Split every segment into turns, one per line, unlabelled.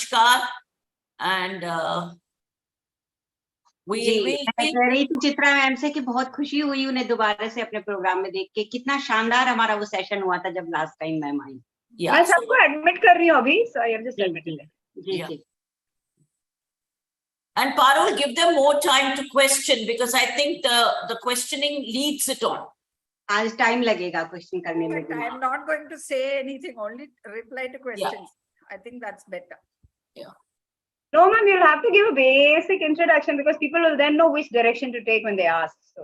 namaskar. And
मैं कह रही थी चित्रा मैम से कि बहुत खुशी हुई उन्हें दोबारा से अपने प्रोग्राम में देख के, कितना शानदार हमारा वो सेशन हुआ था जब लास्ट टाइम मैम आई।
मैं सबको एडमिट कर रही हूँ अभी, so I have just admitted it.
जी।
And Parul, give them more time to question, because I think the questioning leads it on.
आज टाइम लगेगा क्वेश्चन करने में।
I am not going to say anything, only reply to questions. I think that's better.
Yeah.
No, ma'am, you'll have to give a basic introduction because people will then know which direction to take when they ask. So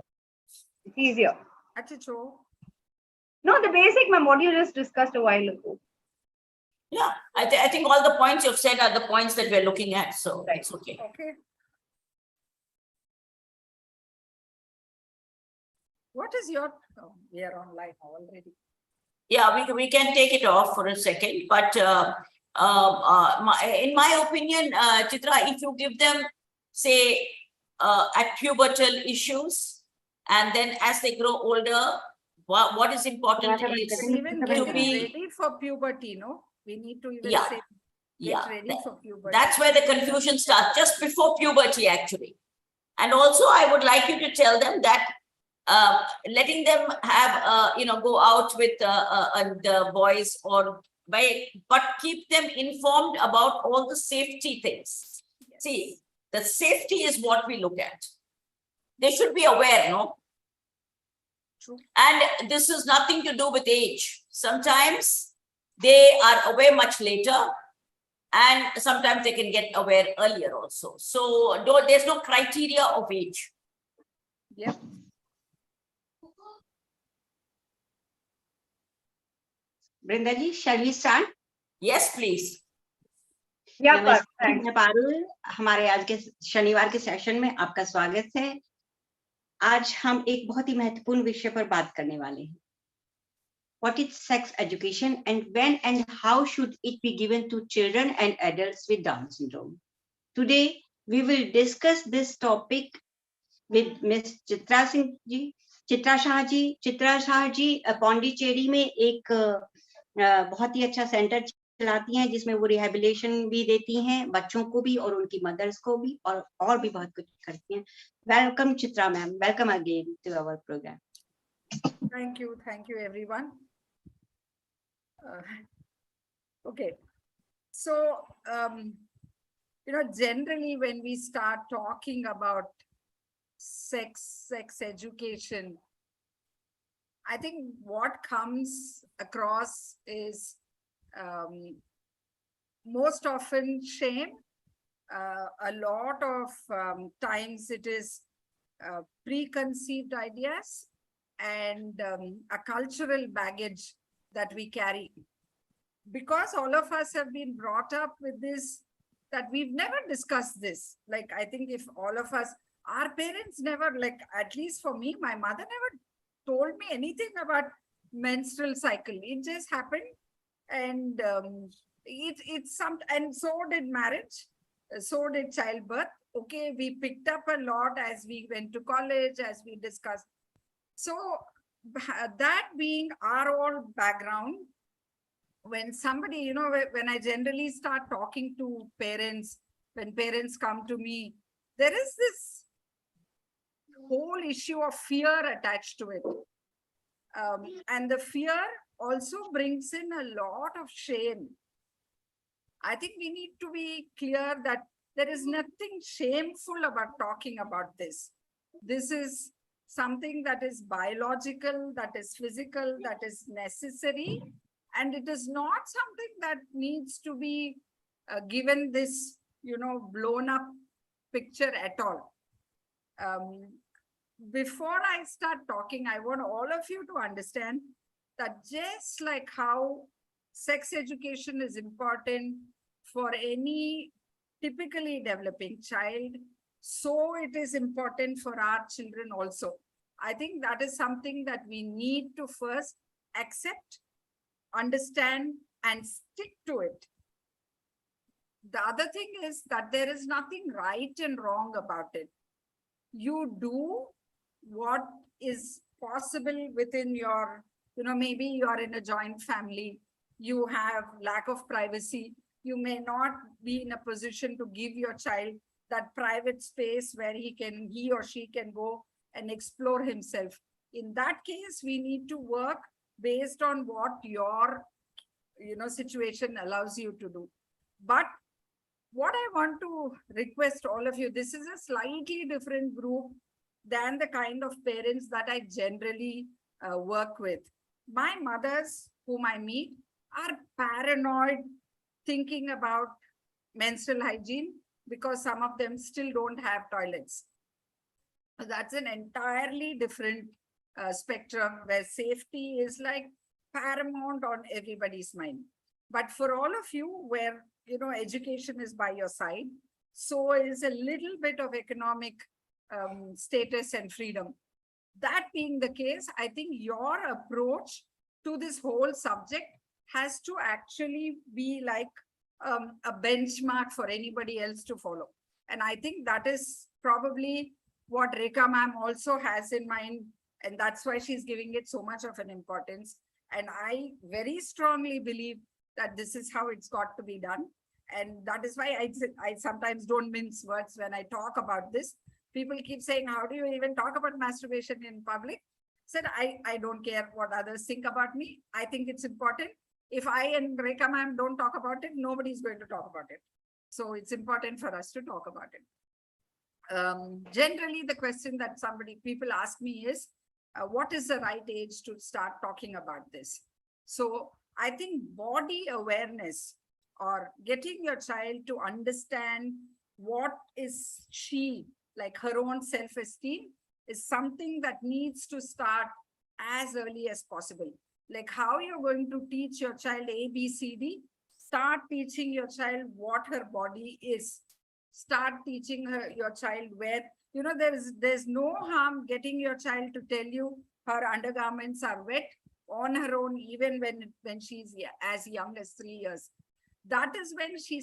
it's easier.
Achha,
no, the basic, ma'am, what you just discussed a while ago.
Yeah, I think all the points you've said are the points that we're looking at, so
right.
It's okay.
Okay. What is your? Oh, we are online already.
Yeah, we can take it off for a second, but in my opinion, Chitra, if you give them, say, at pubertal issues, and then as they grow older, what is important is
even
to be
ready for puberty, no? We need to even say, get ready for puberty.
That's where the confusion starts, just before puberty, actually. And also, I would like you to tell them that letting them have, go out with the boys but keep them informed about all the safety things. Yes. See, the safety is what we look at. They should be aware, no?
True.
And this is nothing to do with age. Sometimes they are aware much later, and sometimes they can get aware earlier also. So there's no criteria of age.
Yep.
Brinda ji, shall we start?
Yes, please.
Yeah, Parul, हमारे आज के शनिवार के session में आपका स्वागत है। आज हम एक बहुत ही महत्वपूर्ण विषय पर बात करने वाले हैं। What is sex education and when and how should it be given to children and adults with Down syndrome? Today, we will discuss this topic with Ms. Chitra Shah ji. Chitra Shah ji Pondicherry में एक बहुत ही अच्छा centre चलाती हैं जिसमें वो rehabilitation भी देती हैं बच्चों को भी और उनकी मदर्स को भी और भी बहुत कुछ करती हैं। Welcome Chitra ma'am, welcome again to our programme.
Thank you everyone. Okay, so generally when we start talking about sex education, I think what comes across is most often shame. A lot of times it is preconceived ideas and a cultural baggage that we carry. Because all of us have been brought up with this, that we've never discussed this. Like, I think if all of us, our parents never, like, at least for me, my mother never told me anything about menstrual cycle. It just happened, and and so did marriage, so did childbirth. Okay, we picked up a lot as we went to college, as we discussed. So that being our own background, when somebody, when I generally start talking to parents, when parents come to me, there is this whole issue of fear attached to it. And the fear also brings in a lot of shame. I think we need to be clear that there is nothing shameful about talking about this. This is something that is biological, that is physical, that is necessary. And it is not something that needs to be given this, blown up picture at all. Before I start talking, I want all of you to understand that just like how sex education is important for any typically developing child, so it is important for our children also. I think that is something that we need to first accept, understand, and stick to it. The other thing is that there is nothing right and wrong about it. You do what is possible within your, maybe you are in a joint family, you have lack of privacy, you may not be in a position to give your child that private space where he or she can go and explore himself. In that case, we need to work based on what your situation allows you to do. But what I want to request all of you, this is a slightly different group than the kind of parents that I generally work with. My mothers whom I meet are paranoid thinking about menstrual hygiene because some of them still don't have toilets. That's an entirely different spectrum where safety is like paramount on everybody's mind. But for all of you where education is by your side, so is a little bit of economic status and freedom. That being the case, I think your approach to this whole subject has to actually be like a benchmark for anybody else to follow. And I think that is probably what Rekha ma'am also has in mind. And that's why she's giving it so much of an importance. And I very strongly believe that this is how it's got to be done. And that is why I sometimes don't mince words when I talk about this. People keep saying, how do you even talk about masturbation in public? Said, I don't care what others think about me. I think it's important. If I and Rekha ma'am don't talk about it, nobody's going to talk about it. So it's important for us to talk about it. Generally, the question that people ask me is, what is the right age to start talking about this? So I think body awareness or getting your child to understand what is she, like her own self-esteem, is something that needs to start as early as possible. Like how you're going to teach your child ABCD, start teaching your child what her body is. Start teaching your child where, there's no harm getting your child to tell you her undergarments are wet on her own, even when she's as young as 3 years. That is when she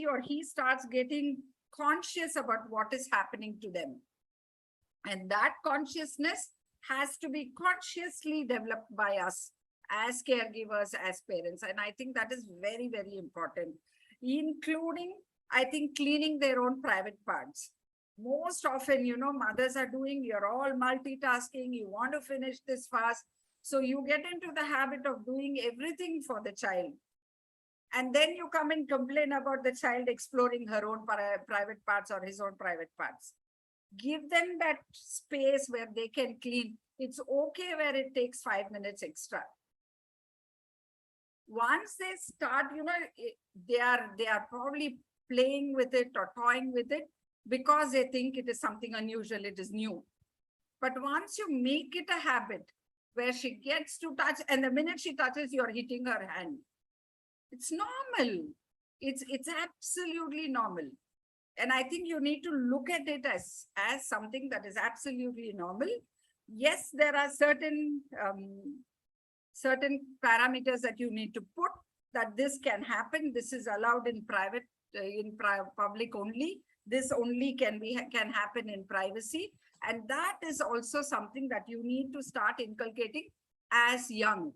or he starts getting conscious about what is happening to them. And that consciousness has to be consciously developed by us as caregivers, as parents. And I think that is very, very important, including, I think, cleaning their own private parts. Most often, mothers are doing, you're all multitasking, you want to finish this fast. So you get into the habit of doing everything for the child. And then you come and complain about the child exploring her own private parts or his own private parts. Give them that space where they can clean. It's okay where it takes 5 minutes extra. Once they start, they are probably playing with it or toying with it because they think it is something unusual, it is new. But once you make it a habit where she gets to touch, and the minute she touches, you're hitting her hand. It's normal. It's absolutely normal. And I think you need to look at it as something that is absolutely normal. Yes, there are certain parameters that you need to put that this can happen. This is allowed in public only. This only can happen in privacy. And that is also something that you need to start inculcating as young.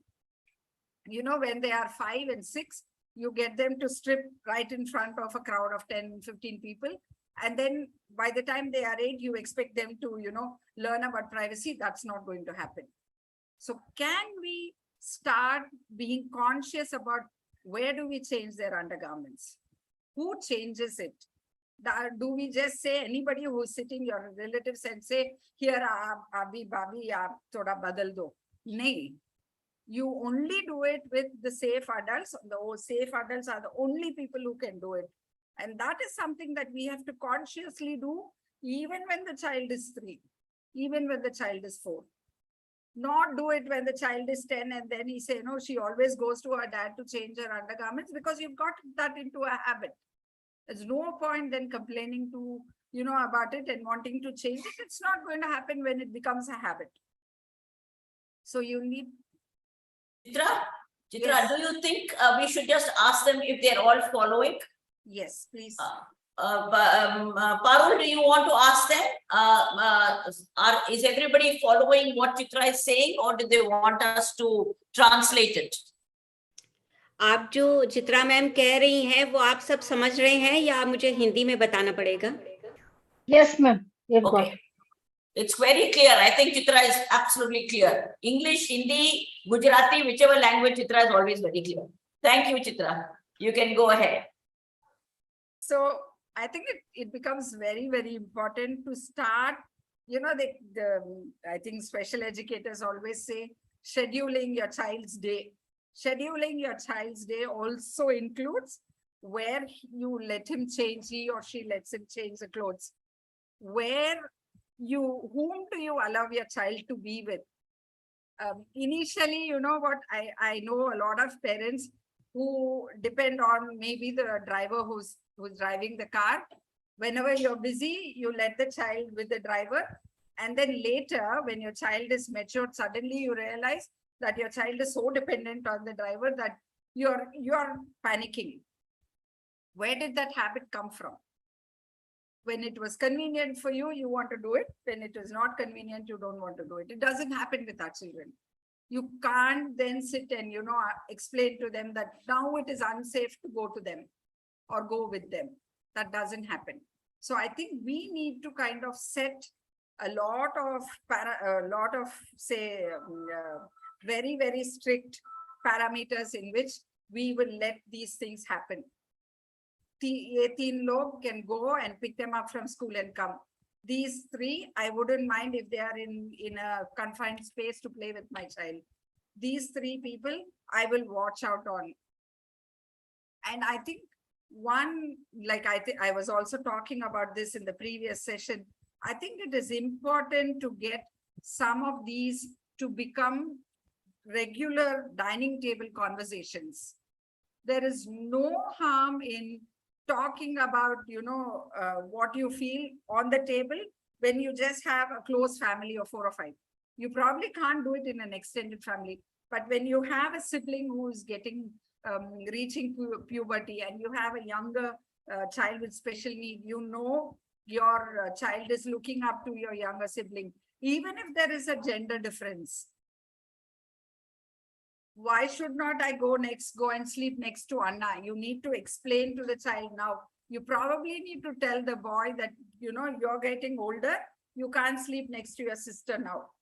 When they are 5 and 6, you get them to strip right in front of a crowd of 10, 15 people. And then by the time they are 8, you expect them to, learn about privacy. That's not going to happen. So can we start being conscious about where do we change their undergarments? Who changes it? Do we just say anybody who's sitting, your relatives, and say, here, abhi, babi, thoda badal do? Nay. You only do it with the safe adults. The safe adults are the only people who can do it. And that is something that we have to consciously do even when the child is 3, even when the child is 4. Not do it when the child is 10 and then he say, no, she always goes to her dad to change her undergarments, because you've got that into a habit. There's no point then complaining to, about it and wanting to change it. It's not going to happen when it becomes a habit. So you need...
Chitra,
Yes.
Do you think we should just ask them if they're all following?
Yes, please.
Parul, do you want to ask them? Is everybody following what Chitra is saying, or do they want us to translate it?
आप जो Chitra ma'am कह रही हैं वो आप सब समझ रहे हैं या मुझे हिंदी में बताना पड़ेगा?
Yes, ma'am. You've got
Okay. It's very clear. I think Chitra is absolutely clear. English, Hindi, Gujarati, whichever language, Chitra is always very clear. Thank you, Chitra. You can go ahead.
So I think it becomes very, very important to start, I think special educators always say scheduling your child's day. Scheduling your child's day also includes where you let him change, he or she lets him change the clothes. Whom do you allow your child to be with? Initially, you know what, I know a lot of parents who depend on maybe the driver who's driving the car. Whenever you're busy, you let the child with the driver. And then later, when your child is matured, suddenly you realize that your child is so dependent on the driver that you're panicking. Where did that habit come from? When it was convenient for you, you want to do it. When it is not convenient, you don't want to do it. It doesn't happen with our children. You can't then sit and, explain to them that now it is unsafe to go to them or go with them. That doesn't happen. So I think we need to kind of set a lot of very, very strict parameters in which we will let these things happen. 18 log can go and pick them up from school and come. These three, I wouldn't mind if they are in a confined space to play with my child. These three people, I will watch out on. And I think I was also talking about this in the previous session. I think it is important to get some of these to become regular dining table conversations. There is no harm in talking about, what you feel on the table when you just have a close family of 4 or 5. You probably can't do it in an extended family, but when you have a sibling who is reaching puberty and you have a younger child with special need, your child is looking up to your younger sibling, even if there is a gender difference. Why should not I go and sleep next to Anna? You need to explain to the child now. You probably need to tell the boy that, you're getting older. You can't sleep next to your sister now.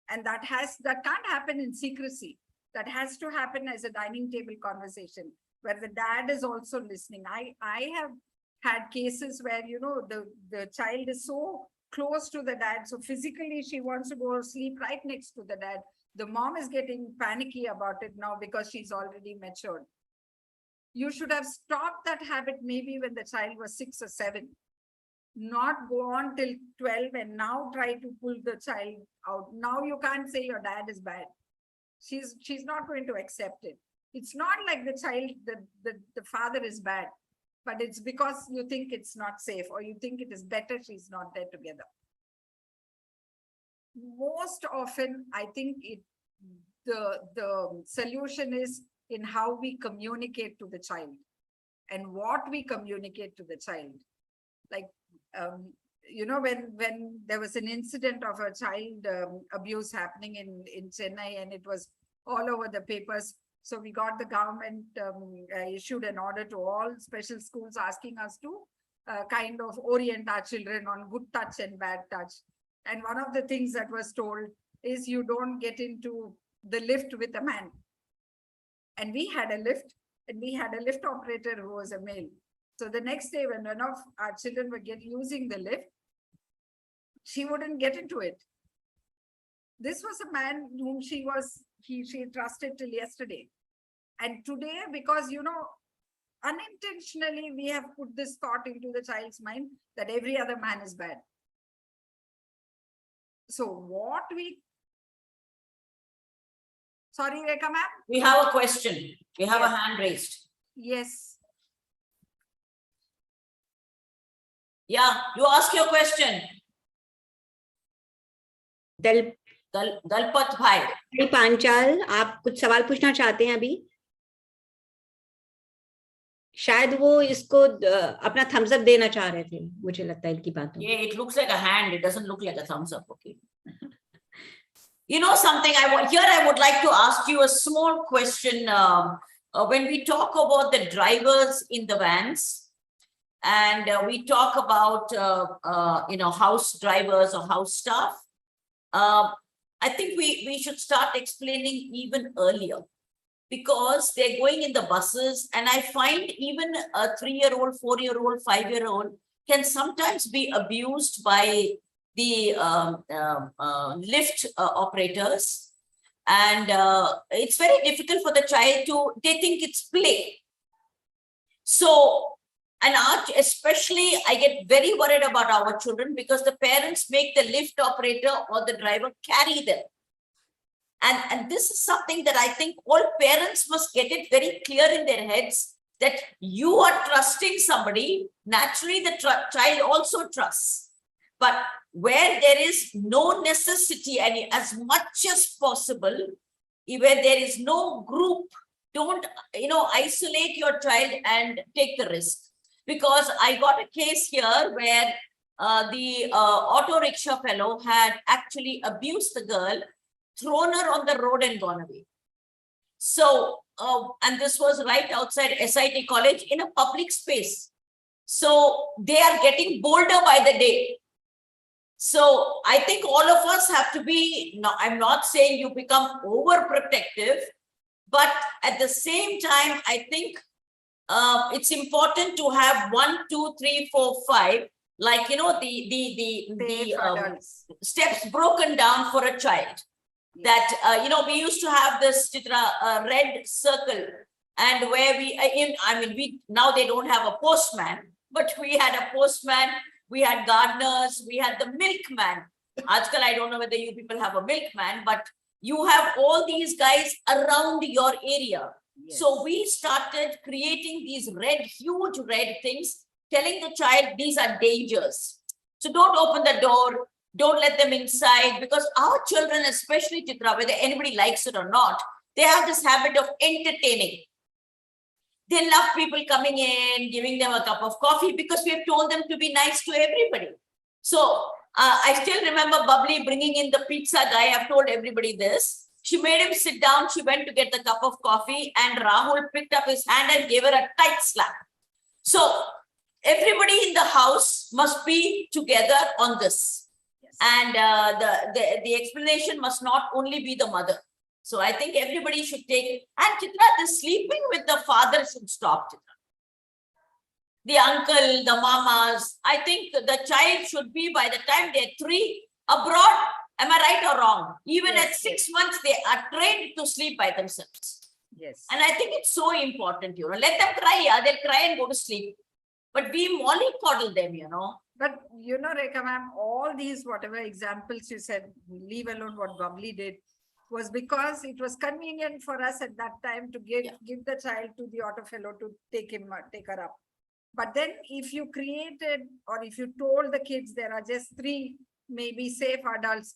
And that can't happen in secrecy. That has to happen as a dining table conversation where the dad is also listening. I have had cases where, the child is so close to the dad. So physically she wants to go sleep right next to the dad. The mom is getting panicky about it now because she's already matured. You should have stopped that habit maybe when the child was 6 or 7, not go on till 12 and now try to pull the child out. Now you can't say your dad is bad. She's not going to accept it. It's not like the child, the father is bad, but it's because you think it's not safe or you think it is better she's not there together. Most often, I think the solution is in how we communicate to the child and what we communicate to the child. Like, when there was an incident of a child abuse happening in Chennai and it was all over the papers. So we got the government issued an order to all special schools asking us to kind of orient our children on good touch and bad touch. And one of the things that was told is you don't get into the lift with a man. And we had a lift and we had a lift operator who was a male. So the next day when one of our children were using the lift, she wouldn't get into it. This was a man whom she trusted till yesterday. And today, because, unintentionally, we have put this thought into the child's mind that every other man is bad. So sorry, Rekha ma'am?
We have a question. We have a hand raised.
Yes.
Yeah, you ask your question. Dalpat भाई
पांचाल, आप कुछ सवाल पूछना चाहते हैं अभी? शायद वो इसको अपना thumbs up देना चाह रहे थे, मुझे लगता है इनकी बातों.
Yeah, it looks like a hand. It doesn't look like a thumbs up. Okay. You know something? I would like to ask you a small question, when we talk about the drivers in the vans, and we talk about house drivers or house staff, I think we should start explaining even earlier, because they're going in the buses, and I find even a 3-year-old, 4-year-old, 5-year-old can sometimes be abused by the lift operators. And it's very difficult for the child to, they think it's play. So, and especially, I get very worried about our children, because the parents make the lift operator or the driver carry them. And this is something that I think all parents must get it very clear in their heads, that you are trusting somebody, naturally the child also trusts. But where there is no necessity, and as much as possible, where there is no group, don't isolate your child and take the risk. Because I got a case here where the auto rickshaw fellow had actually abused the girl, thrown her on the road and gone away. So, and this was right outside SIT college in a public space. So they are getting bolder by the day. So I think all of us have to be, no, I'm not saying you become overprotective, but at the same time, I think it's important to have 1, 2, 3, 4, 5, like, the steps broken down for a child. That, we used to have this, Chitra, red circle, and where we now they don't have a postman, but we had a postman, we had gardeners, we had the milkman. Ajkal, I don't know whether you people have a milkman, but you have all these guys around your area. Yes. So we started creating these huge red things, telling the child these are dangers. So don't open the door. Don't let them inside, because our children, especially Chitra, whether anybody likes it or not, they have this habit of entertaining. They love people coming in, giving them a cup of coffee, because we have told them to be nice to everybody. So I still remember Bubbly bringing in the pizza guy. I've told everybody this. She made him sit down. She went to get the cup of coffee, and Rahul picked up his hand and gave her a tight slap. So everybody in the house must be together on this. And the explanation must not only be the mother. So I think everybody should take, and Chitra, the sleeping with the father should stop, Chitra. The uncle, the mamas, I think the child should be, by the time they're 3, abroad. Am I right or wrong? Even at 6 months, they are trained to sleep by themselves. Yes. And I think it's so important, let them cry, they'll cry and go to sleep. But we mollycoddle them,
But Rekha ma'am, all these whatever examples you said, leave alone what Bubbly did, was because it was convenient for us at that time to give the child to the auto fellow to take her up. But then if you created, or if you told the kids there are just 3 maybe safe adults,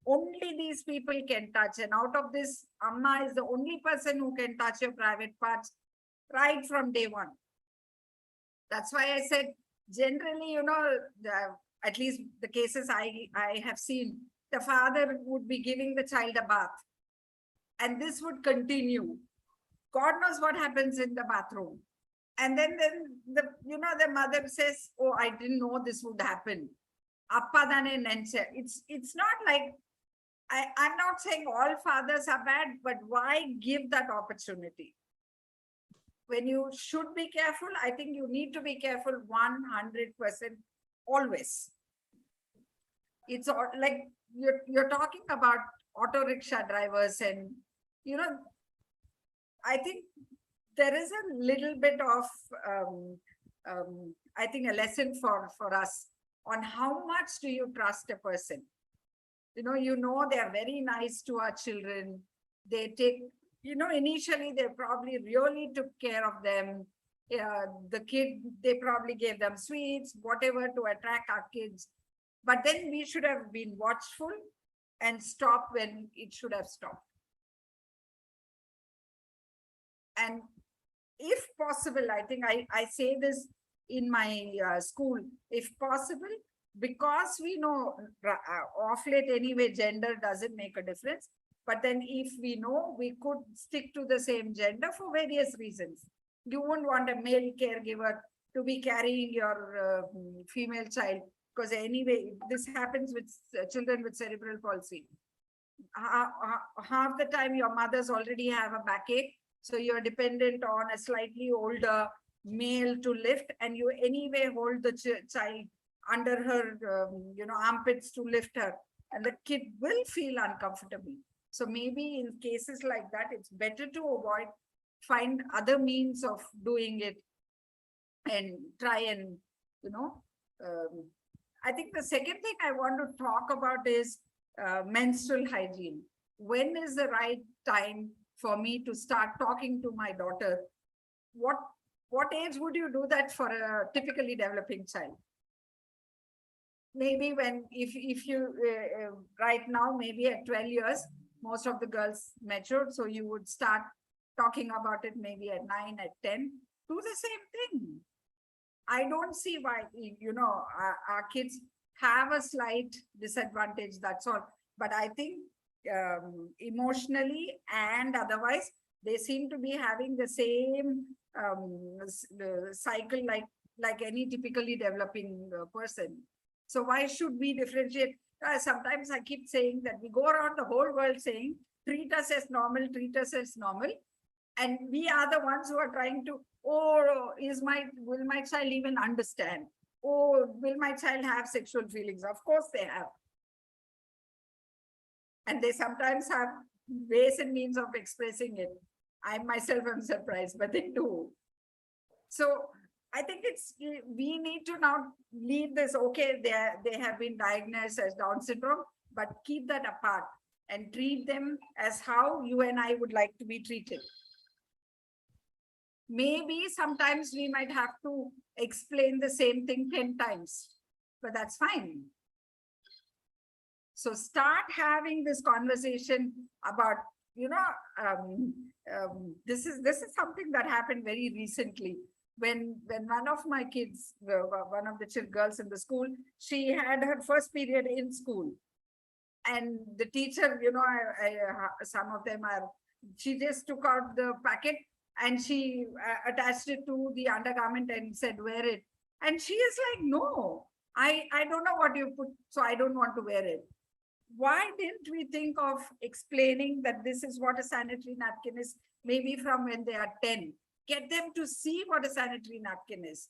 only these people can touch, and out of this, Amma is the only person who can touch your private parts right from day one. That's why I said, generally, at least the cases I have seen, the father would be giving the child a bath, and this would continue. God knows what happens in the bathroom. And then the mother says, oh, I didn't know this would happen. It's not like, I'm not saying all fathers are bad, but why give that opportunity? When you should be careful, I think you need to be careful 100% always. It's like you're talking about auto rickshaw drivers, and I think there is a little bit of I think a lesson for us on how much do you trust a person. They are very nice to our children. They take, initially they probably really took care of them. The kid, they probably gave them sweets, whatever, to attract our kids. But then we should have been watchful and stop when it should have stopped. And if possible, I think I say this in my school, if possible, because we know off late anyway, gender doesn't make a difference. But then if we know, we could stick to the same gender for various reasons. You wouldn't want a male caregiver to be carrying your female child, because anyway, this happens with children with cerebral palsy. Half the time your mothers already have a backache, so you're dependent on a slightly older male to lift, and you anyway hold the child under her armpits to lift her, and the kid will feel uncomfortable. So maybe in cases like that, it's better to avoid, find other means of doing it, and try and I think the second thing I want to talk about is menstrual hygiene. When is the right time for me to start talking to my daughter? What age would you do that for a typically developing child? Maybe when, if you, right now, maybe at 12 years, most of the girls matured. So you would start talking about it maybe at 9, at 10, do the same thing. I don't see why, our kids have a slight disadvantage, that's all. But I think emotionally and otherwise, they seem to be having the same cycle like any typically developing person. So why should we differentiate? Sometimes I keep saying that we go around the whole world saying, treat us as normal, treat us as normal. And we are the ones who are trying to, will my child even understand? Or will my child have sexual feelings? Of course they have. And they sometimes have ways and means of expressing it. I myself am surprised, but they do. So I think we need to now leave this, okay, they have been diagnosed as Down syndrome, but keep that apart and treat them as how you and I would like to be treated. Maybe sometimes we might have to explain the same thing 10 times, but that's fine. So start having this conversation about, this is something that happened very recently. When one of my kids, one of the girls in the school, she had her first period in school. And the teacher, some of them she just took out the packet and she attached it to the undergarment and said, wear it. And she is like, no, I don't know what you put, so I don't want to wear it. Why didn't we think of explaining that this is what a sanitary napkin is, maybe from when they are 10? Get them to see what a sanitary napkin is.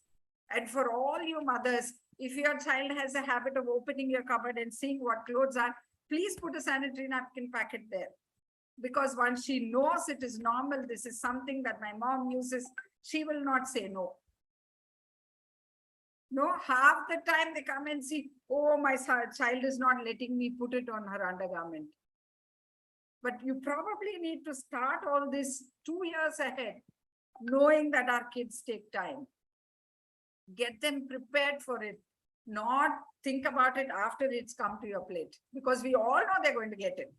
And for all you mothers, if your child has a habit of opening your cupboard and seeing what clothes are, please put a sanitary napkin packet there. Because once she knows it is normal, this is something that my mom uses, she will not say no. No, half the time they come and see, oh, my child is not letting me put it on her undergarment. But you probably need to start all this 2 years ahead, knowing that our kids take time. Get them prepared for it, not think about it after it's come to your plate, because we all know they're going to get it.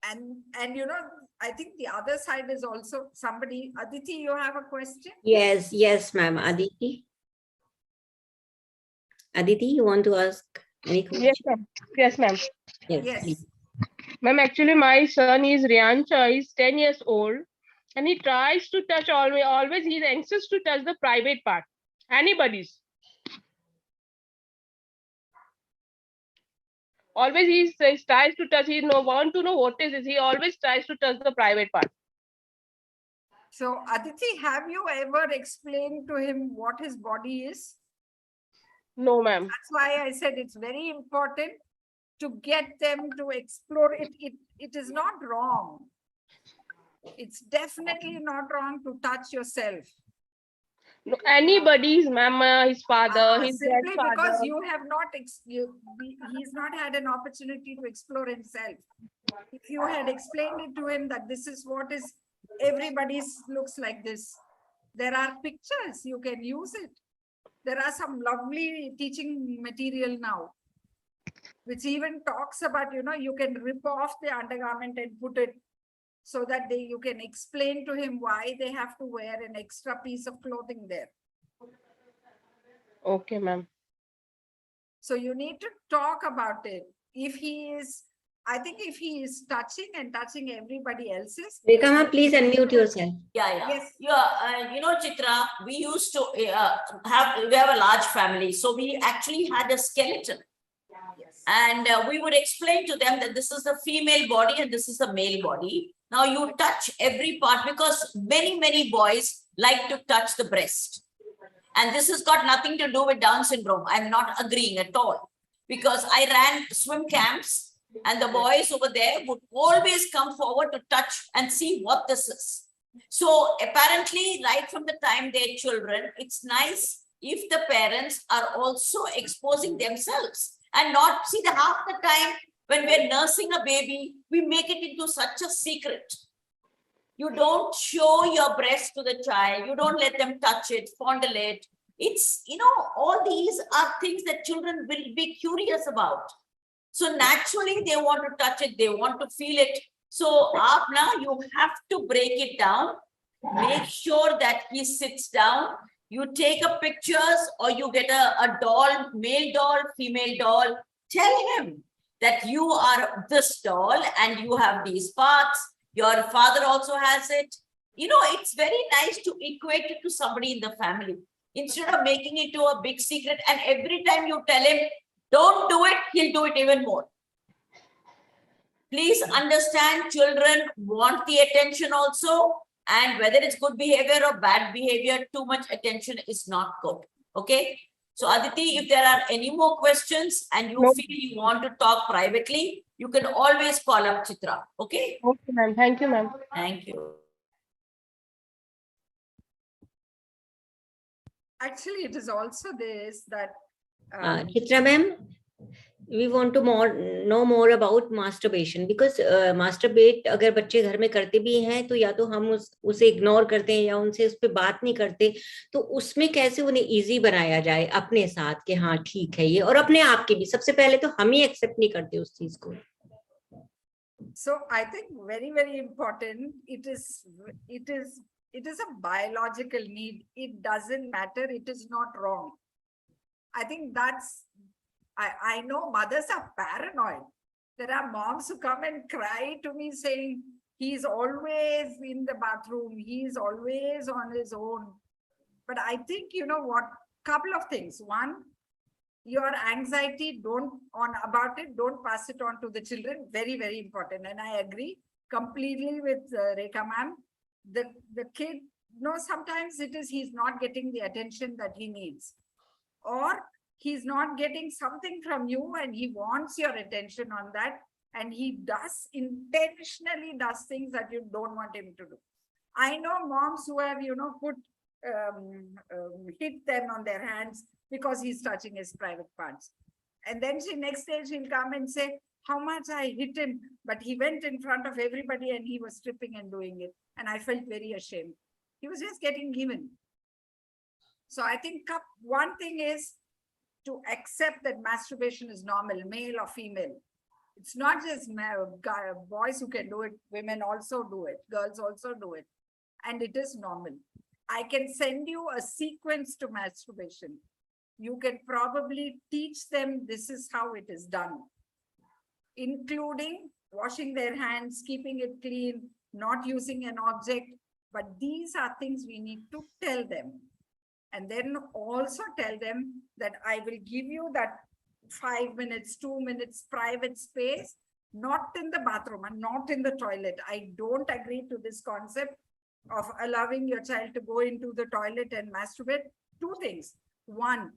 And I think the other side is also somebody. Aditi, you have a question?
Yes, ma'am. Aditi, you want to ask any question?
Yes, ma'am.
Yes.
Ma'am, actually, my son is Riancha, he's 10 years old, and he tries to touch always he's anxious to touch the private part, anybody's. Always he tries to touch, want to know what is this. He always tries to touch the private part.
So, Aditi, have you ever explained to him what his body is?
No, ma'am.
That's why I said it's very important to get them to explore it. It is not wrong. It's definitely not wrong to touch yourself.
No, anybody's, ma'am, his father, his
simply
grandfather.
Because you have not, he's not had an opportunity to explore himself. If you had explained it to him that this is what is, everybody's looks like this. There are pictures, you can use it. There are some lovely teaching material now, which even talks about, you can rip off the undergarment and put it so that you can explain to him why they have to wear an extra piece of clothing there.
Okay, ma'am.
So you need to talk about it. If he is I think if he is touching and touching everybody else's.
Rekha ma'am, please unmute yourself.
Yeah.
Yes.
Yeah, Chitra, we used to we have a large family. So we actually had a skeleton.
Yes.
And we would explain to them that this is the female body and this is the male body. Now you touch every part because many boys like to touch the breast. And this has got nothing to do with Down syndrome. I'm not agreeing at all. Because I ran swim camps and the boys over there would always come forward to touch and see what this is. So apparently, right from the time they're children, it's nice if the parents are also exposing themselves and not see the half the time when we're nursing a baby, we make it into such a secret. You don't show your breast to the child. You don't let them touch it, fondle it. It's, all these are things that children will be curious about. So naturally, they want to touch it. They want to feel it. So Apna, you have to break it down. Make sure that he sits down. You take a pictures or you get a doll, male doll, female doll. Tell him that you are this doll and you have these parts. Your father also has it. It's very nice to equate it to somebody in the family instead of making it to a big secret. And every time you tell him, don't do it, he'll do it even more. Please understand, children want the attention also. And whether it's good behavior or bad behavior, too much attention is not good. Okay. So Aditi, if there are any more questions and you feel you want to talk privately, you can always call up Chitra. Okay.
Okay, ma'am. Thank you, ma'am.
Thank you.
Actually, it is also this that.
Chitra ma'am, we want to know more about masturbation because masturbate अगर बच्चे घर में करते भी हैं तो या तो हम उसे इग्नोर करते हैं या उनसे उस पर बात नहीं करते, तो उसमें कैसे उन्हें इजी बनाया जाए अपने साथ कि हाँ ठीक है ये, और अपने आप के भी सबसे पहले तो हम ही एक्सेप्ट नहीं करते उस चीज को.
So I think very important. It is a biological need. It doesn't matter. It is not wrong. I think I know mothers are paranoid. There are moms who come and cry to me saying, he's always in the bathroom. He's always on his own. But I think, what, couple of things. One, your anxiety don't pass it on to the children. Very important. And I agree completely with Rekha ma'am. The kid, sometimes it is he's not getting the attention that he needs. Or he's not getting something from you and he wants your attention on that. And he intentionally does things that you don't want him to do. I know moms who have, hit them on their hands because he's touching his private parts. And then next day she'll come and say, how much I hit him, but he went in front of everybody and he was stripping and doing it. And I felt very ashamed. He was just getting given. So I think one thing is to accept that masturbation is normal, male or female. It's not just boys who can do it, women also do it, girls also do it. And it is normal. I can send you a sequence to masturbation. You can probably teach them this is how it is done, including washing their hands, keeping it clean, not using an object. But these are things we need to tell them. And then also tell them that I will give you that 5 minutes, 2 minutes private space, not in the bathroom and not in the toilet. I don't agree to this concept of allowing your child to go into the toilet and masturbate. Two things. One,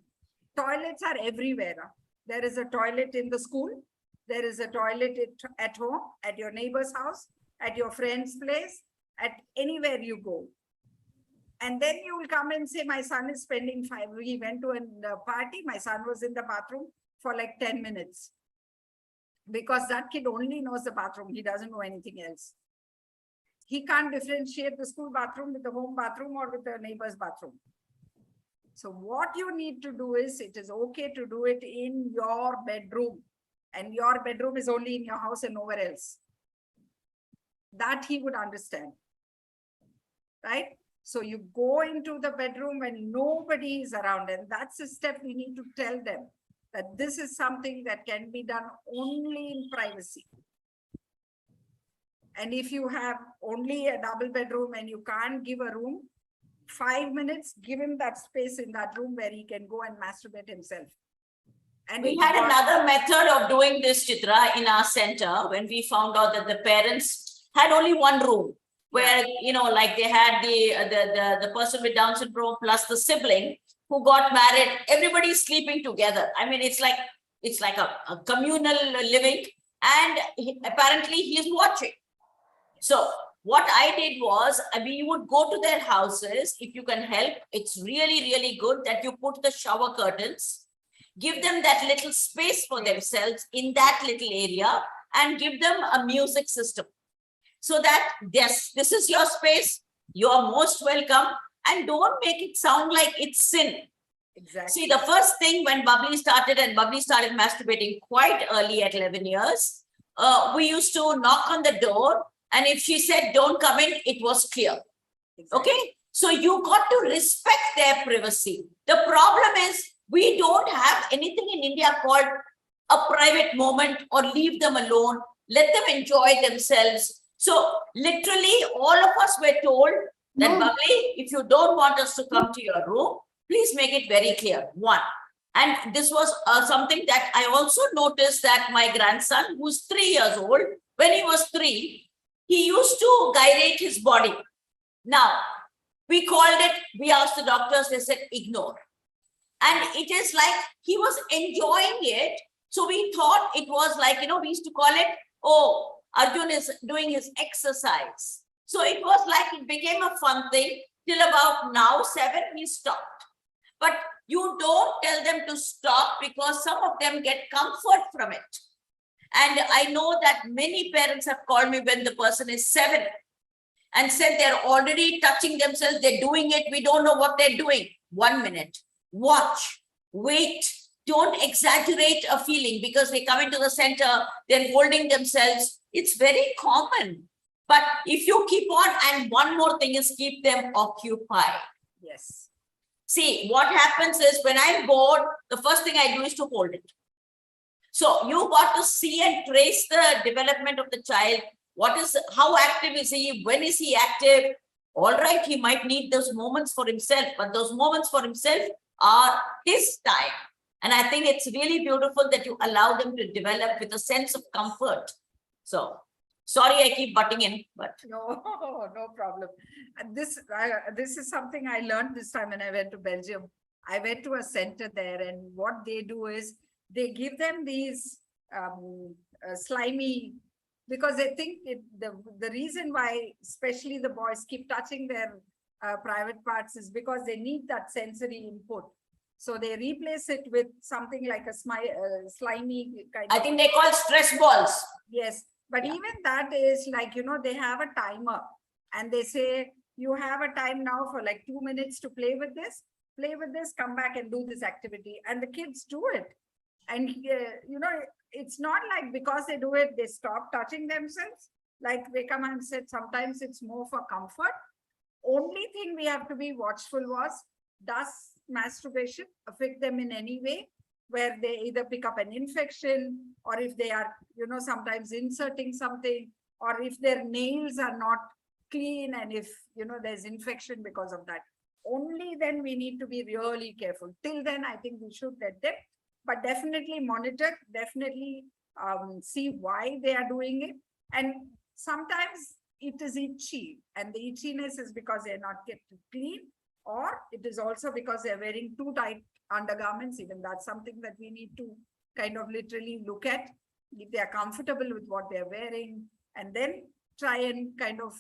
toilets are everywhere. There is a toilet in the school. There is a toilet at home, at your neighbor's house, at your friend's place, at anywhere you go. And then you will come and say, my son is spending he went to a party, my son was in the bathroom for like 10 minutes. Because that kid only knows the bathroom, he doesn't know anything else. He can't differentiate the school bathroom with the home bathroom or with the neighbor's bathroom. So what you need to do is, it is okay to do it in your bedroom. And your bedroom is only in your house and nowhere else. That he would understand. Right? So you go into the bedroom when nobody is around, and that's a step we need to tell them, that this is something that can be done only in privacy. And if you have only a double bedroom and you can't give a room, 5 minutes, give him that space in that room where he can go and masturbate himself. And
we had another method of doing this, Chitra, in our center when we found out that the parents had only one room where, you know, like they had the person with Down syndrome plus the sibling who got married, everybody's sleeping together. I mean, it's like a communal living, and apparently he's watching. So what I did was, we would go to their houses. If you can help, it's really, really good that you put the shower curtains, give them that little space for themselves in that little area, and give them a music system. So that, yes, this is your space, you're most welcome, and don't make it sound like it's sin.
Exactly.
See, the first thing when Bubbly started masturbating quite early at 11 years, we used to knock on the door, and if she said, don't come in, it was clear.
Exactly.
Okay? So you got to respect their privacy. The problem is, we don't have anything in India called a private moment or leave them alone, let them enjoy themselves. So literally all of us were told that, Bubbly, if you don't want us to come to your room, please make it very clear. One. And this was something that I also noticed that my grandson, who's 3 years old, when he was 3, he used to gyrate his body. Now, we called it, we asked the doctors, they said, ignore. And it is like he was enjoying it. So we thought it was like, you know, we used to call it, oh, Arjun is doing his exercise. So it was like, it became a fun thing till about now 7, he stopped. But you don't tell them to stop because some of them get comfort from it. And I know that many parents have called me when the person is 7 and said they're already touching themselves, they're doing it, we don't know what they're doing. 1 minute, watch, wait, don't exaggerate a feeling because they come into the center, they're holding themselves. It's very common. But if you keep on, and one more thing is keep them occupied.
Yes.
See, what happens is when I'm bored, the first thing I do is to hold it. So you got to see and trace the development of the child. How active is he? When is he active? All right, he might need those moments for himself, but those moments for himself are his time. And I think it's really beautiful that you allow them to develop with a sense of comfort. So, sorry, I keep butting in, but
no problem. And this is something I learned this time when I went to Belgium. I went to a center there, and what they do is they give them these slimy, because they think the reason why especially the boys keep touching their private parts is because they need that sensory input. So they replace it with something like a slimy kind
I think they call stress balls.
Yes, but even that is like, you know, they have a timer and they say, you have a time now for like 2 minutes to play with this, come back and do this activity. And the kids do it. And, you know, it's not like because they do it, they stop touching themselves. Like Vekaman said, sometimes it's more for comfort. Only thing we have to be watchful was, does masturbation affect them in any way, where they either pick up an infection, or if they are, you know, sometimes inserting something, or if their nails are not clean, and if, you know, there's infection because of that. Only then we need to be really careful. Till then, I think we should let them, but definitely monitor, definitely see why they are doing it. And sometimes it is itchy, and the itchiness is because they're not kept clean, or it is also because they're wearing too tight undergarments. Even that's something that we need to kind of literally look at, if they are comfortable with what they're wearing, and then try and kind of,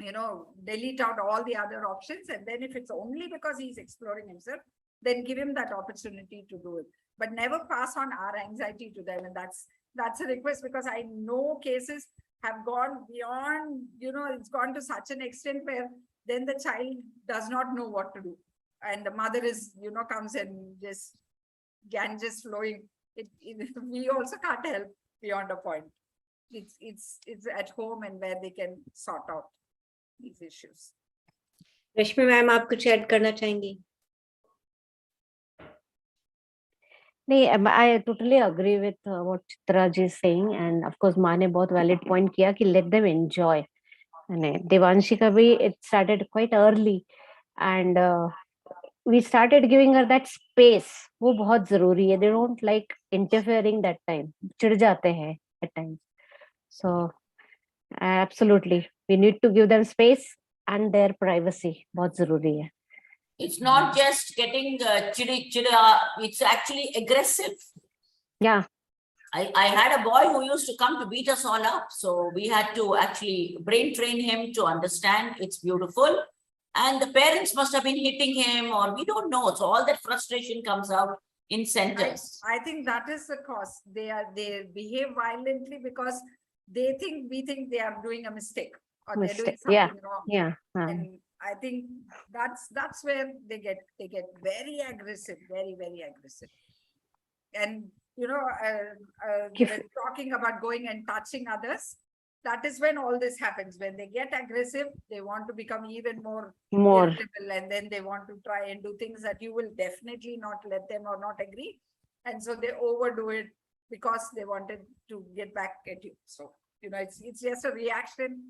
you know, delete out all the other options. And then if it's only because he's exploring himself, then give him that opportunity to do it, but never pass on our anxiety to them. And that's a request, because I know cases have gone beyond, you know, it's gone to such an extent where then the child does not know what to do. And the mother is, you know, comes and just Ganges flowing. We also can't help beyond a point. It's at home and where they can sort out these issues.
Rashmi ma'am, आप कुछ add करना चाहेंगी?
I totally agree with what Chitra ji is saying, and of course माँ ने बहुत valid point किया कि let them enjoy. And Devanshi का भी it started quite early, and we started giving her that space. वो बहुत जरूरी है. They don't like interfering that time. चिढ़ जाते हैं at times. So absolutely, we need to give them space and their privacy. बहुत जरूरी है.
It's not just getting chida, it's actually aggressive.
Yeah.
I had a boy who used to come to beat us all up. So we had to actually brain train him to understand it's beautiful. And the parents must have been hitting him, or we don't know. So all that frustration comes out in centers.
I think that is the cause. They behave violently because we think they are doing a mistake or they're doing something wrong.
Yeah.
And I think that's where they get very aggressive, very, very aggressive. And when talking about going and touching others, that is when all this happens. When they get aggressive, they want to become even more irritable, and then they want to try and do things that you will definitely not let them or not agree. And so they overdo it because they wanted to get back at you. So, it's just a reaction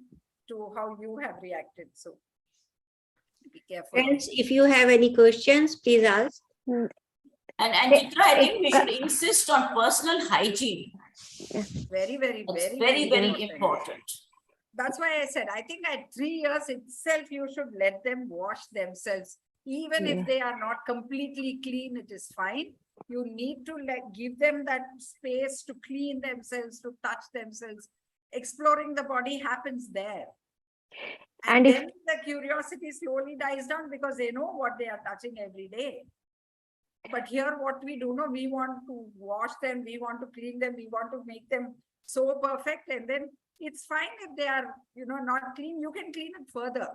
to how you have reacted. So be careful.
Friends, if you have any questions, please ask.
And Chitra, I think we should insist on personal hygiene.
Very, very,
It's
very,
very important.
That's why I said, I think at 3 years itself, you should let them wash themselves. Even if they are not completely clean, it is fine. You need to give them that space to clean themselves, to touch themselves. Exploring the body happens there. And then the curiosity slowly dies down because they know what they are touching every day. But here, what we do, we want to wash them, we want to clean them, we want to make them so perfect. And then it's fine if they are, not clean, you can clean it further.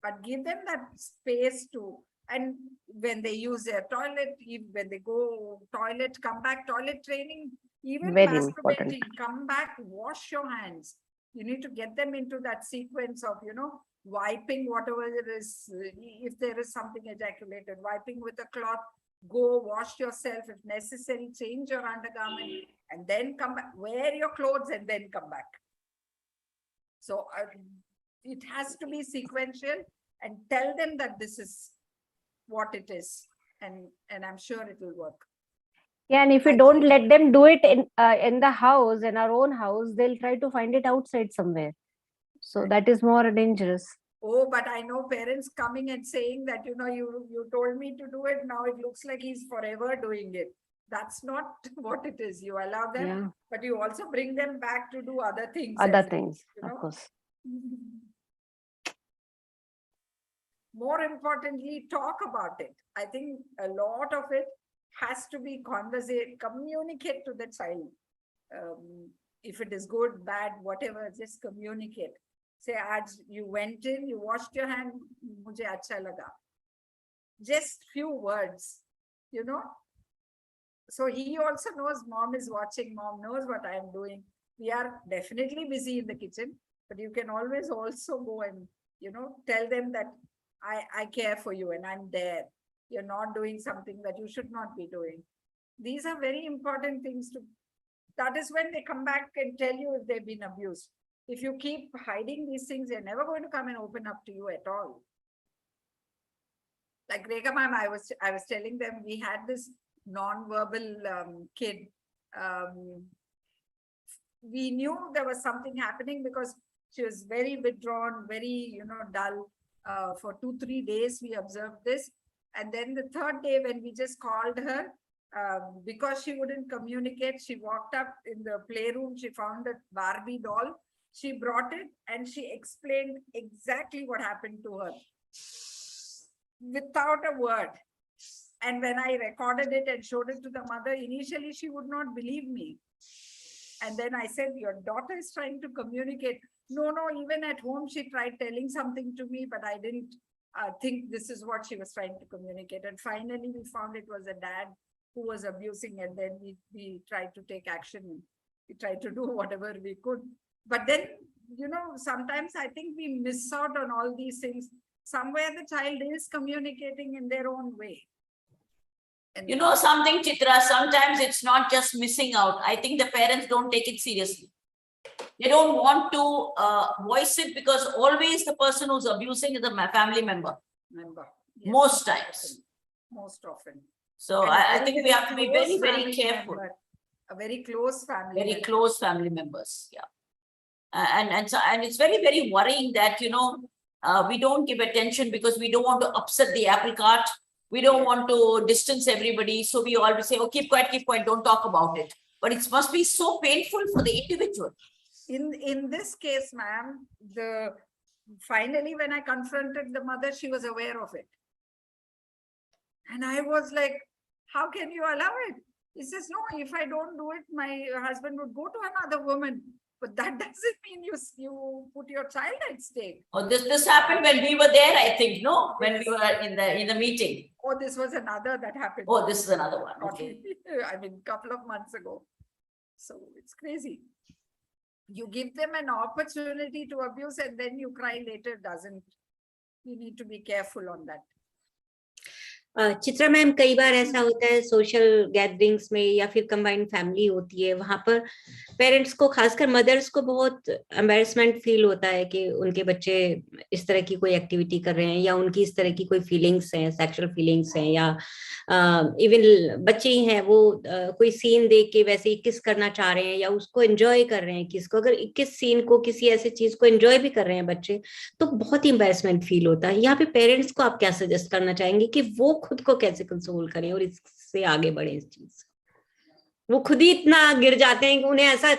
But give them that space to, and when they use their toilet, when they go toilet, come back, toilet training, even
Very
masturbating,
important.
come back, wash your hands. You need to get them into that sequence of, wiping whatever it is, if there is something ejaculated, wiping with a cloth, go wash yourself if necessary, change your undergarment, and then come back, wear your clothes and then come back. So it has to be sequential, and tell them that this is what it is, and I'm sure it will work.
Yeah, and if we don't let them do it in the house, in our own house, they'll try to find it outside somewhere. So that is more dangerous.
Oh, but I know parents coming and saying that, you told me to do it. Now it looks like he's forever doing it. That's not what it is. You allow them, but you also bring them back to do other things.
Of course.
More importantly, talk about it. I think a lot of it has to be communicate to the child. If it is good, bad, whatever, just communicate. Say, you went in, you washed your hand, mujhe acha laga. Just few words, So he also knows mom is watching, mom knows what I am doing. We are definitely busy in the kitchen, but you can always also go and, tell them that I care for you and I'm there. You're not doing something that you should not be doing. These are very important things that is when they come back and tell you if they've been abused. If you keep hiding these things, they're never going to come and open up to you at all. Like Rekha ma'am, I was telling them, we had this non-verbal kid. We knew there was something happening because she was very withdrawn, very, dull. For 2-3 days, we observed this. And then the third day, when we just called her, because she wouldn't communicate, she walked up in the playroom, she found a Barbie doll. She brought it and she explained exactly what happened to her without a word. And when I recorded it and showed it to the mother, initially she would not believe me. And then I said, your daughter is trying to communicate. No, even at home, she tried telling something to me, but I didn't think this is what she was trying to communicate. And finally, we found it was a dad who was abusing, and then we tried to take action. We tried to do whatever we could. But then, sometimes I think we miss out on all these things. Somewhere the child is communicating in their own way. And
You know something, Chitra, sometimes it's not just missing out. I think the parents don't take it seriously. They don't want to voice it because always the person who's abusing is a family member,
member.
most times.
Most often.
So
And
I
a
think we
very
have to be
close
very, very
family
careful.
member, a very close family
Very
member.
close family members, yeah. And it's very, very worrying that, you know, we don't give attention because we don't want to upset the apple cart. We don't want to distance everybody. So we always say, oh, keep quiet, don't talk about it. But it must be so painful for the individual.
In this case, ma'am, finally when I confronted the mother, she was aware of it. And I was like, how can you allow it? He says, no, if I don't do it, my husband would go to another woman. But that doesn't mean you put your child at stake.
Oh, this happened when we were there, I think, no? When we were in the meeting.
Oh, this was another that happened.
Oh, this is another one. Okay.
I mean, couple of months ago. So it's crazy. You give them an opportunity to abuse and then you cry later, doesn't. You need to be careful on that.
Chitra ma'am, कई बार ऐसा होता है social gatherings में या फिर combined family होती है, वहां पर पेरेंट्स को, खासकर मदर्स को बहुत एम्बैरेसमेंट फील होता है कि उनके बच्चे इस तरह की कोई एक्टिविटी कर रहे हैं या उनकी इस तरह की कोई फीलिंग्स हैं, सेक्सुअल फीलिंग्स हैं, या इवन बच्चे ही हैं वो कोई सीन देख के वैसे ही किस करना चाह रहे हैं या उसको एंजॉय कर रहे हैं किस को, अगर किस सीन को, किसी ऐसे चीज को एंजॉय भी कर रहे हैं बच्चे, तो बहुत ही एम्बैरेसमेंट फील होता है। यहाँ पे पेरेंट्स को आप क्या सजेस्ट करना चाहेंगे कि वो खुद को कैसे कंसोल करें और इससे आगे बढ़े इस चीज से? वो खुद ही इतना गिर जाते हैं कि उन्हें ऐसा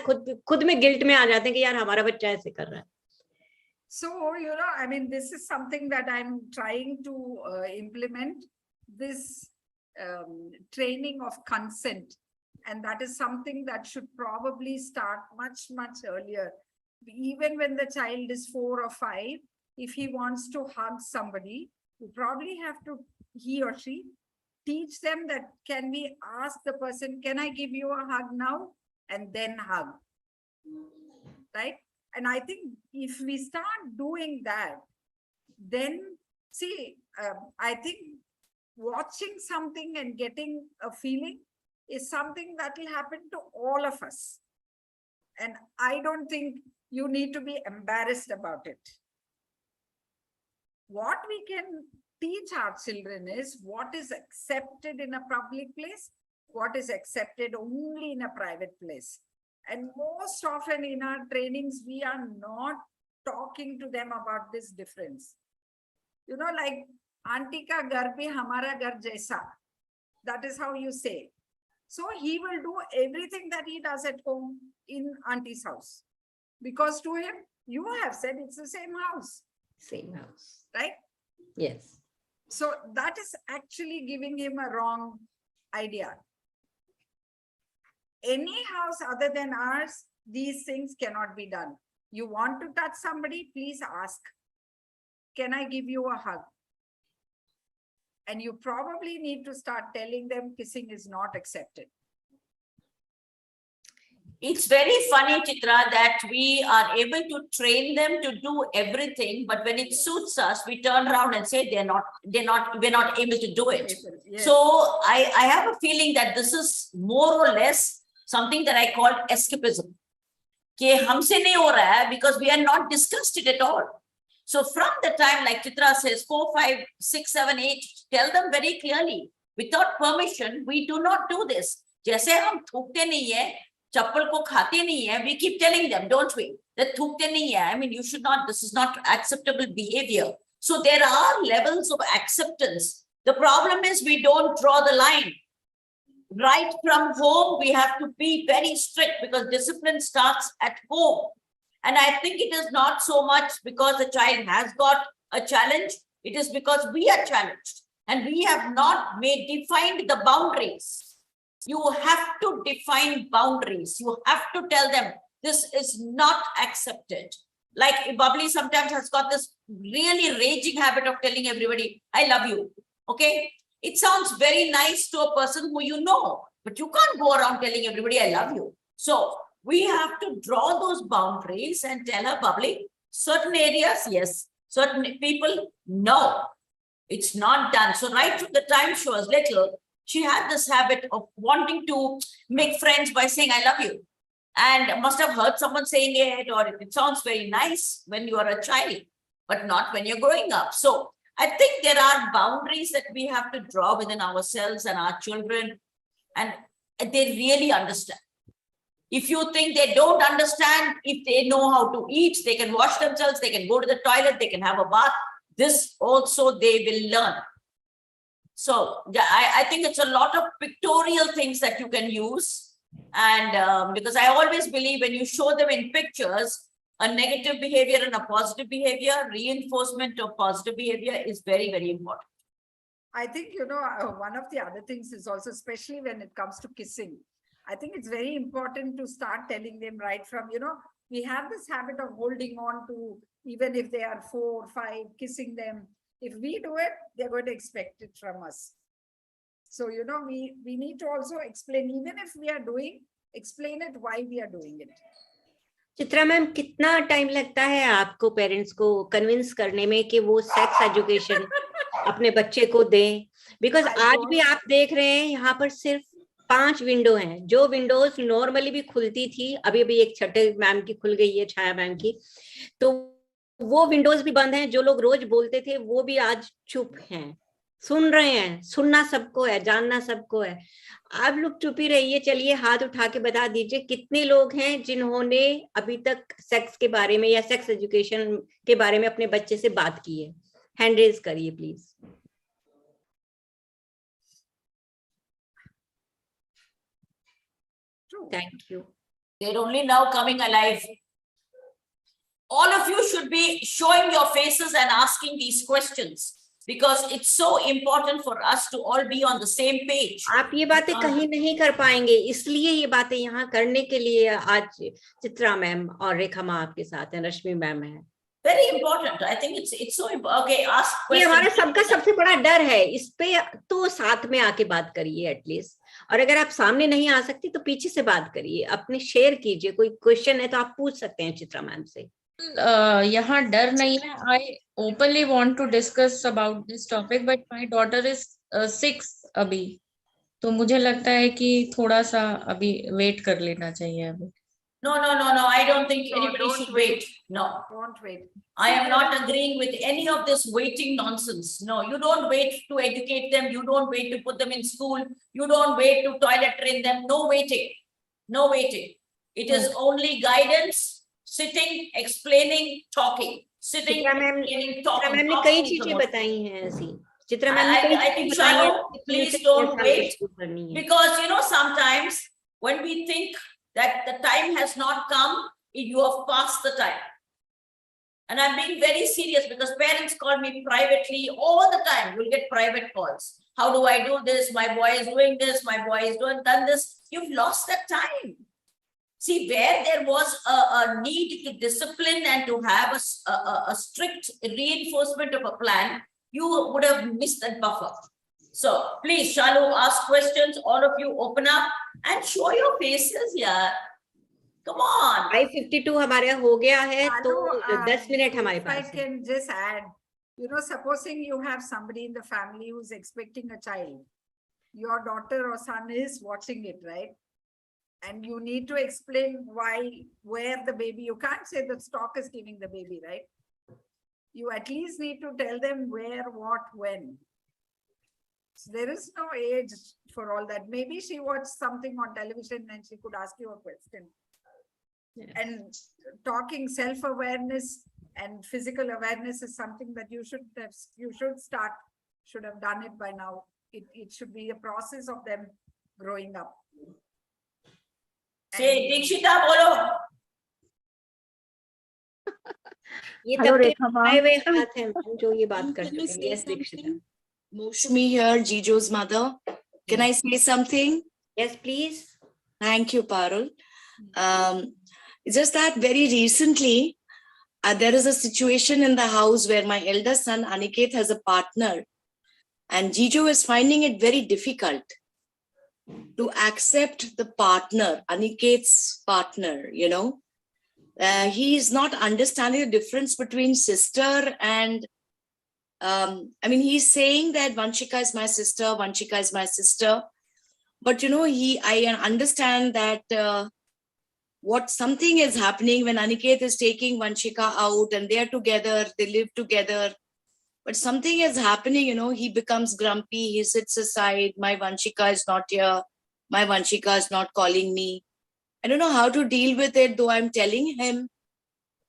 खुद में गिल्ट में आ जाते हैं कि यार हमारा बच्चा ऐसे कर रहा है।
So, you know, I mean, this is something that I'm trying to implement, this training of consent. And that is something that should probably start much, much earlier. Even when the child is 4 or 5, if he wants to hug somebody, you probably have to, he or she, teach them that, can we ask the person, can I give you a hug now? And then hug, right? And I think if we start doing that, then see, I think watching something and getting a feeling is something that will happen to all of us. And I don't think you need to be embarrassed about it. What we can teach our children is what is accepted in a public place, what is accepted only in a private place. And most often in our trainings, we are not talking to them about this difference. You know, like, auntie ka ghar pe hamara ghar jaisa. That is how you say. So he will do everything that he does at home in auntie's house. Because to him, you have said it's the same house.
Same house.
Right?
Yes.
So that is actually giving him a wrong idea. Any house other than ours, these things cannot be done. You want to touch somebody, please ask, can I give you a hug? And you probably need to start telling them kissing is not accepted.
It's very funny, Chitra, that we are able to train them to do everything, but when it suits us, we turn around and say we're not able to do it.
Yes.
So I have a feeling that this is more or less something that I call escapism. कि हमसे नहीं हो रहा है because we are not discussed it at all. So from the time, like Chitra says, 4, 5, 6, 7, 8, tell them very clearly, without permission, we do not do this. जैसे हम थूकते नहीं है, चप्पल को खाते नहीं है, we keep telling them, don't we? That थूकते नहीं है. I mean, you should not, this is not acceptable behavior. So there are levels of acceptance. The problem is we don't draw the line. Right from home, we have to be very strict because discipline starts at home. And I think it is not so much because the child has got a challenge. It is because we are challenged and we have not defined the boundaries. You have to define boundaries. You have to tell them this is not accepted. Like Bubbly sometimes has got this really raging habit of telling everybody, I love you. Okay. It sounds very nice to a person who you know, but you can't go around telling everybody, I love you. So we have to draw those boundaries and tell her, Bubbly, certain areas, yes, certain people, no, it's not done. So right from the time she was little, she had this habit of wanting to make friends by saying, I love you. And must have heard someone saying it, or it sounds very nice when you are a child, but not when you're growing up. So I think there are boundaries that we have to draw within ourselves and our children, and they really understand. If you think they don't understand, if they know how to eat, they can wash themselves, they can go to the toilet, they can have a bath, this also they will learn. So yeah, I think it's a lot of pictorial things that you can use. And because I always believe when you show them in pictures, a negative behavior and a positive behavior, reinforcement of positive behavior is very, very important.
I think, one of the other things is also, especially when it comes to kissing, I think it's very important to start telling them right from, we have this habit of holding on to, even if they are 4 or 5, kissing them. If we do it, they're going to expect it from us. So, we need to also explain, even if we are doing, explain it why we are doing it.
Chitra ma'am, कितना time लगता है आपको parents को convince करने में कि वो sex education अपने बच्चे को दें? बिकॉज आज भी आप देख रहे हैं यहाँ पर सिर्फ 5 विंडो हैं, जो विंडोज नॉर्मली भी खुलती थी, अभी भी एक छठे मैम की खुल गई है, छाया मैम की, तो वो विंडोज भी बंद हैं। जो लोग रोज बोलते थे वो भी आज चुप हैं, सुन रहे हैं। सुनना सबको है, जानना सबको है। आप लोग चुप ही रहिए। चलिए हाथ उठा के बता दीजिए कितने लोग हैं जिन्होंने अभी तक सेक्स के बारे में या सेक्स एजुकेशन के बारे में अपने बच्चे से बात की है। हैंड रेज करिए please. Thank you.
They're only now coming alive. All of you should be showing your faces and asking these questions, because it's so important for us to all be on the same page.
आप ये बातें कहीं नहीं कर पाएंगे, इसलिए ये बातें यहाँ करने के लिए आज चित्रा मैम और रेखा मैम आपके साथ हैं, रश्मि मैम है।
Very important. I think it's so important. Okay, ask questions.
ये हमारा सबका सबसे बड़ा डर है, इस पे तो साथ में आके बात करिए एटलीस्ट। और अगर आप सामने नहीं आ सकती तो पीछे से बात करिए, अपने शेयर कीजिए। कोई क्वेश्चन है तो आप पूछ सकते हैं चित्रा मैम से।
यहाँ डर नहीं है। I openly want to discuss about this topic, but my daughter is 6 अभी, तो मुझे लगता है कि थोड़ा सा अभी वेट कर लेना चाहिए अभी।
No. I don't think anybody should wait. No.
Don't wait.
I am not agreeing with any of this waiting nonsense. No, you don't wait to educate them. You don't wait to put them in school. You don't wait to toilet train them. No waiting. No waiting. It is only guidance, sitting, explaining, talking. Sitting, explaining, talking.
Ma'am ने कई चीजें बताई हैं ऐसी। Chitra ma'am ने
I think Shanu, please don't wait, because sometimes when we think that the time has not come, you have passed the time. And I'm being very serious, because parents call me privately all the time. You'll get private calls. How do I do this? My boy is doing this. My boy is done this. You've lost that time. See, where there was a need to discipline and to have a strict reinforcement of a plan, you would have missed that buffer. So please, Shalu, ask questions. All of you open up and show your faces here. Come on.
5:52 हमारे हो गया है, तो 10 minute हमारे
If I
पास है।
can just add, supposing you have somebody in the family who's expecting a child, your daughter or son is watching it, right? And you need to explain where the baby, you can't say the stock is giving the baby, right? You at least need to tell them where, what, when. So there is no age for all that. Maybe she watched something on television and she could ask you a question.
Yeah.
And talking self-awareness and physical awareness is something that you should have done it by now. It should be a process of them growing up.
Say, Dikshita, bolo.
ये
Hello,
तब
Rekha ma'am.
आए हुए हाथ हैं जो ये बात करते
Can I
हैं।
say
Yes, Dikshita.
something? Moshmi here, Jijo's mother. Can I say something?
Yes, please.
Thank you, Parul. It's just that very recently, there is a situation in the house where my elder son, Aniket, has a partner. And Jijo is finding it very difficult to accept the partner, Aniket's partner, he is not understanding the difference between sister and I mean, he's saying that Vanshika is my sister, Vanshika is my sister. But, I understand that what something is happening when Aniket is taking Vanshika out and they're together, they live together. But something is happening, he becomes grumpy, he sits aside, my Vanshika is not here, my Vanshika is not calling me. I don't know how to deal with it, though I'm telling him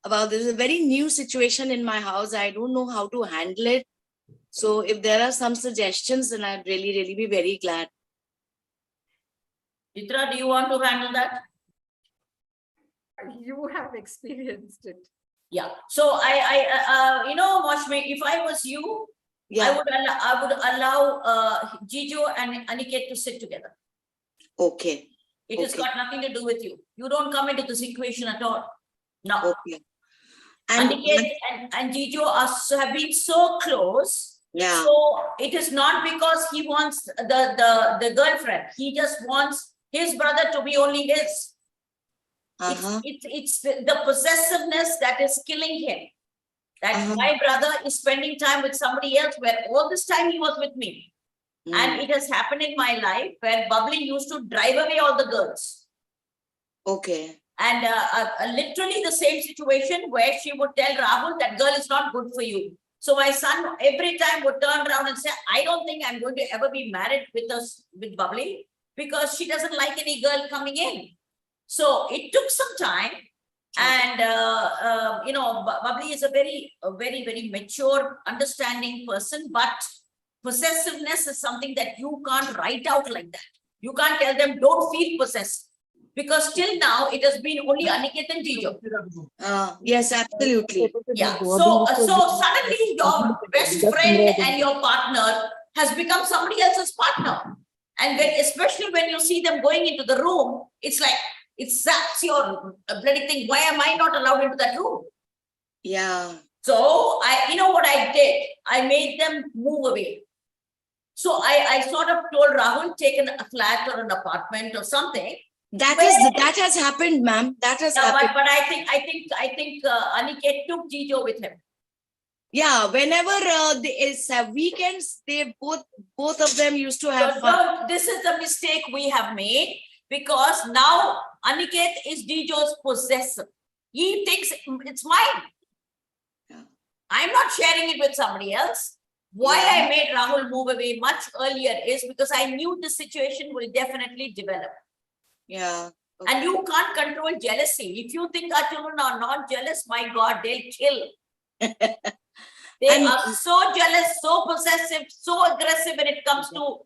about this. Is a very new situation in my house. I don't know how to handle it. So if there are some suggestions, then I'd really, really be very glad.
Chitra, do you want to handle that?
You have experienced it.
Yeah. So Mashmi, if I was you,
Yeah.
I would allow Jijo and Aniket to sit together.
Okay.
It has got nothing to do with you. You don't come into this equation at all. No.
Okay. And
Aniket and Jijo have been so close.
yeah.
So it is not because he wants the girlfriend. He just wants his brother to be only his. It's the possessiveness that is killing him. That my brother is spending time with somebody else, where all this time he was with me. And it has happened in my life where Bubbly used to drive away all the girls.
Okay.
And literally the same situation where she would tell Rahul that girl is not good for you. So my son every time would turn around and say, I don't think I'm going to ever be married with Bubbly because she doesn't like any girl coming in. So it took some time. And, Bubbly is a very, very mature, understanding person, but possessiveness is something that you can't write out like that. You can't tell them, don't feel possessed. Because till now, it has been only Aniket and Jijo.
Yes, absolutely.
Yeah. So suddenly your best friend and your partner has become somebody else's partner. And especially when you see them going into the room, it's like, it saps your bloody thing. Why am I not allowed into that room?
Yeah.
So what I did? I made them move away. So I sort of told Rahul, take a flat or an apartment or something.
That has happened, ma'am. That has happened.
But I think Aniket took Jijo with him.
Yeah, whenever it's weekends, they both of them used to have fun.
This is the mistake we have made, because now Aniket is Jijo's possessor. He thinks it's mine.
Yeah.
I'm not sharing it with somebody else. Why I made Rahul move away much earlier is because I knew the situation will definitely develop.
Yeah.
Okay. And you can't control jealousy. If you think our children are not jealous, my God, they'll kill. They are so jealous, so possessive, so aggressive when it comes to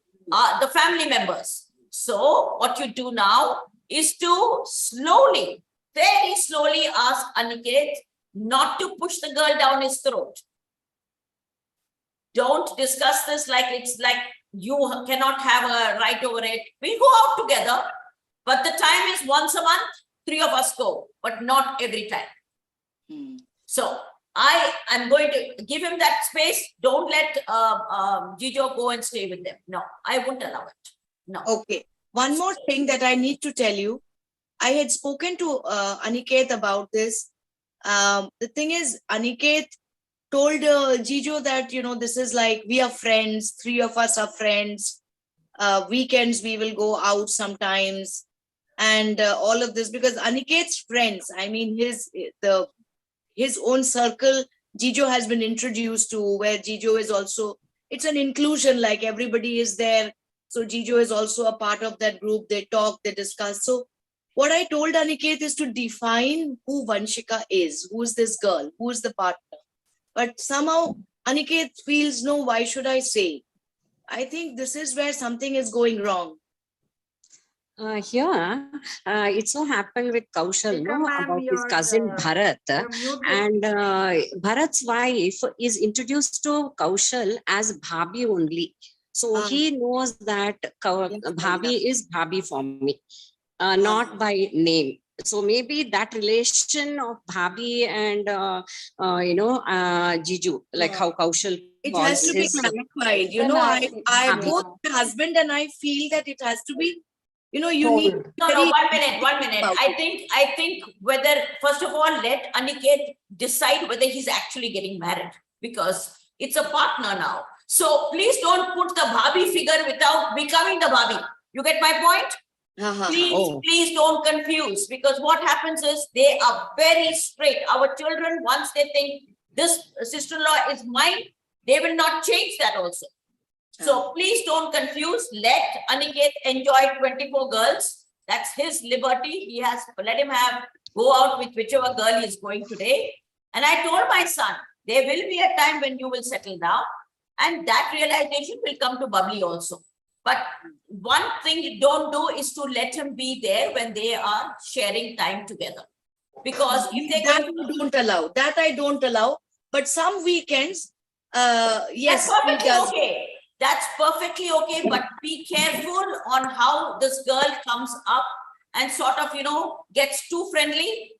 the family members. So what you do now is to slowly, very slowly ask Aniket not to push the girl down his throat. Don't discuss this like it's like you cannot have a right over it. We go out together, but the time is once a month, 3 of us go, but not every time. So I am going to give him that space. Don't let Jijo go and stay with them. No, I wouldn't allow it. No.
Okay. One more thing that I need to tell you. I had spoken to Aniket about this. The thing is, Aniket told Jijo that, this is like, we are friends. 3 of us are friends. Weekends, we will go out sometimes. And all of this, because Aniket's friends, I mean, his own circle, Jijo has been introduced to, where Jijo is also, it's an inclusion, like everybody is there. So Jijo is also a part of that group. They talk, they discuss. So what I told Aniket is to define who Vanshika is, who is this girl, who is the partner. But somehow Aniket feels, no, why should I say? I think this is where something is going wrong.
Here, it so happened with Kaushal, about his cousin Bharat. And Bharat's wife is introduced to Kaushal as Bhabhi only. So he knows that Bhabhi is Bhabhi for me, not by name. So maybe that relation of Bhabhi and, Jiju, like how Kaushal.
It has to be clarified. I both my husband and I feel that it has to be, you need.
No, 1 minute. I think whether, first of all, let Aniket decide whether he's actually getting married, because It's a partner now. So please don't put the Bhabhi figure without becoming the Bhabhi. You get my point? Please don't confuse, because what happens is they are very straight. Our children, once they think this sister-in-law is mine, they will not change that also. So please don't confuse. Let Aniket enjoy 24 girls. That's his liberty. Let him go out with whichever girl he is going today. And I told my son, there will be a time when you will settle down, and that realization will come to bubbly also. But one thing you don't do is to let him be there when they are sharing time together. Because if they
I don't allow. But some weekends, yes.
That's perfectly okay. That's perfectly okay. But be careful on how this girl comes up and sort of, gets too friendly.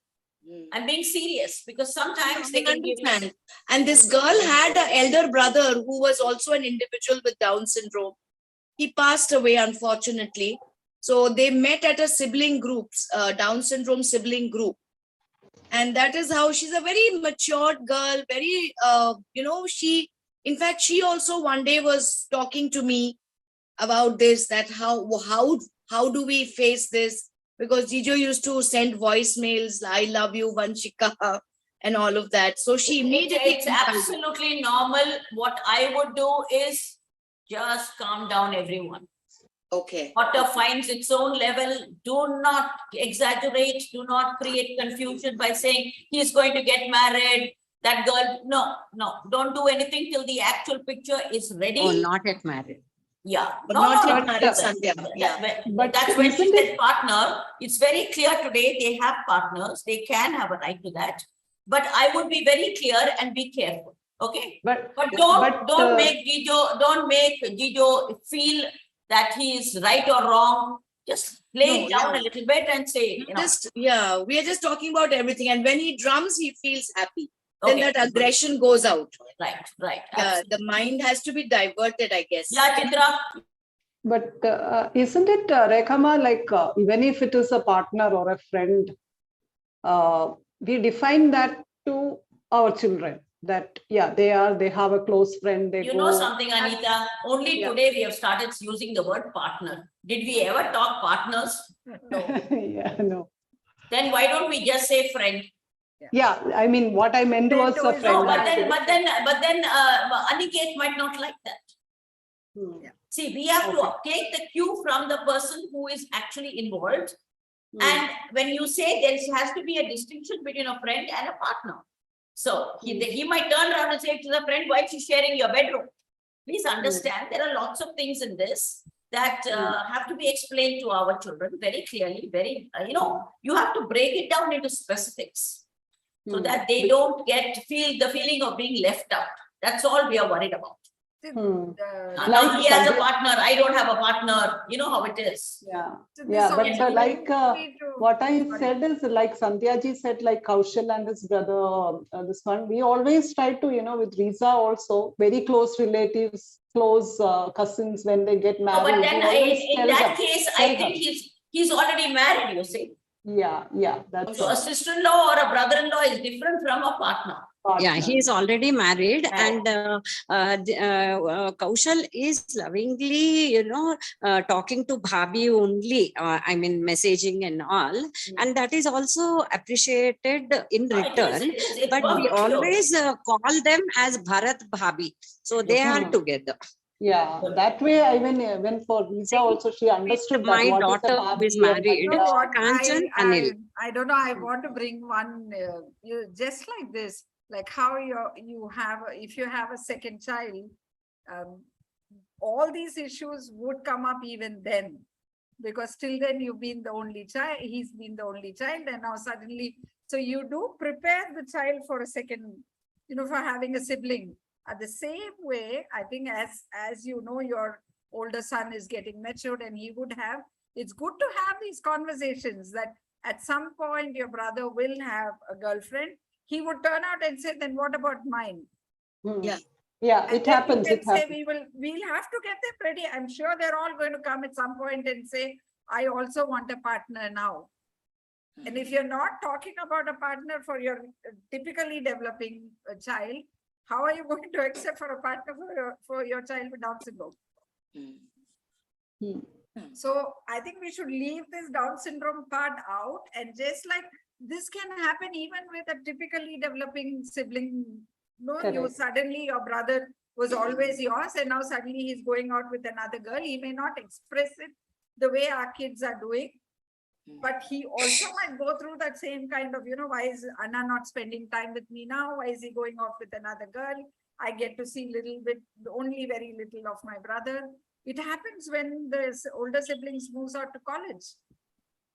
I'm being serious, because sometimes they can
understand. And this girl had an elder brother who was also an individual with Down syndrome. He passed away, unfortunately. So they met at a sibling group, Down syndrome sibling group. And that is how she's a very matured girl, very, in fact, she also one day was talking to me about this, that how do we face this? Because Jijo used to send voicemails, I love you, Vanshika, and all of that. So she immediately...
It's absolutely normal. What I would do is just calm down everyone.
Okay.
Water finds its own level. Do not exaggerate. Do not create confusion by saying he's going to get married. That girl, no. Don't do anything till the actual picture is ready.
Oh, not yet married.
Yeah,
but not yet married, Sandhya.
But that's when she said partner. It's very clear today they have partners. They can have a right to that. But I would be very clear and be careful. Okay. But don't make Jijo feel that he is right or wrong. Just lay it down a little bit and say,
we are just talking about everything. And when he drums, he feels happy. Then that aggression goes out.
Right.
The mind has to be diverted, I guess.
Yeah, Chitra.
But isn't it, Rekhama, like even if it is a partner or a friend, we define that to our children, that they have a close friend.
You know something, Anita? Only today we have started using the word partner. Did we ever talk partners?
No. No.
Then why don't we just say friend?
Yeah, I mean, what I meant was a friend.
No, but then Aniket might not like that. See, we have to take the cue from the person who is actually involved. And when you say there has to be a distinction between a friend and a partner. So he might turn around and say to the friend, why is she sharing your bedroom? Please understand, there are lots of things in this that have to be explained to our children very clearly, you have to break it down into specifics. So that they don't feel the feeling of being left out. That's all we are worried about. Now he has a partner, I don't have a partner. You know how it is.
But like what I said is, like Sandhya ji said, like Kaushal and his brother, this one, we always try to, with Riza also, very close relatives, close cousins, when they get married.
But then in that case, I think he's already married, you see.
That's
so a sister-in-law or a brother-in-law is different from a partner.
Yeah, he is already married, and Kaushal is lovingly, talking to Bhabhi only. I mean, messaging and all, and that is also appreciated in return. But we always call them as Bharat Bhabhi, so they are together.
Yeah, that way, I mean, when for Riza also, she understood that
my daughter is married.
I don't know. I want to bring one just like this, like how if you have a second child, all these issues would come up even then, because till then you've been the only child, he's been the only child, and now suddenly, so you do prepare the child for a second, for having a sibling. At the same way, I think as your older son is getting matured, and it's good to have these conversations that at some point your brother will have a girlfriend. He would turn out and say, then what about mine?
Yeah, it happens.
We'll have to get them ready. I'm sure they're all going to come at some point and say, I also want a partner now. And if you're not talking about a partner for your typically developing child, how are you going to accept for a partner for your child with Down syndrome? So I think we should leave this Down syndrome part out, and just like this can happen even with a typically developing sibling. No, you
Correct.
suddenly your brother was always yours, and now suddenly he's going out with another girl. He may not express it the way our kids are doing, but he also might go through that same kind of, why is Anna not spending time with me now? Why is he going off with another girl? I get to see little bit, only very little of my brother. It happens when the older siblings moves out to college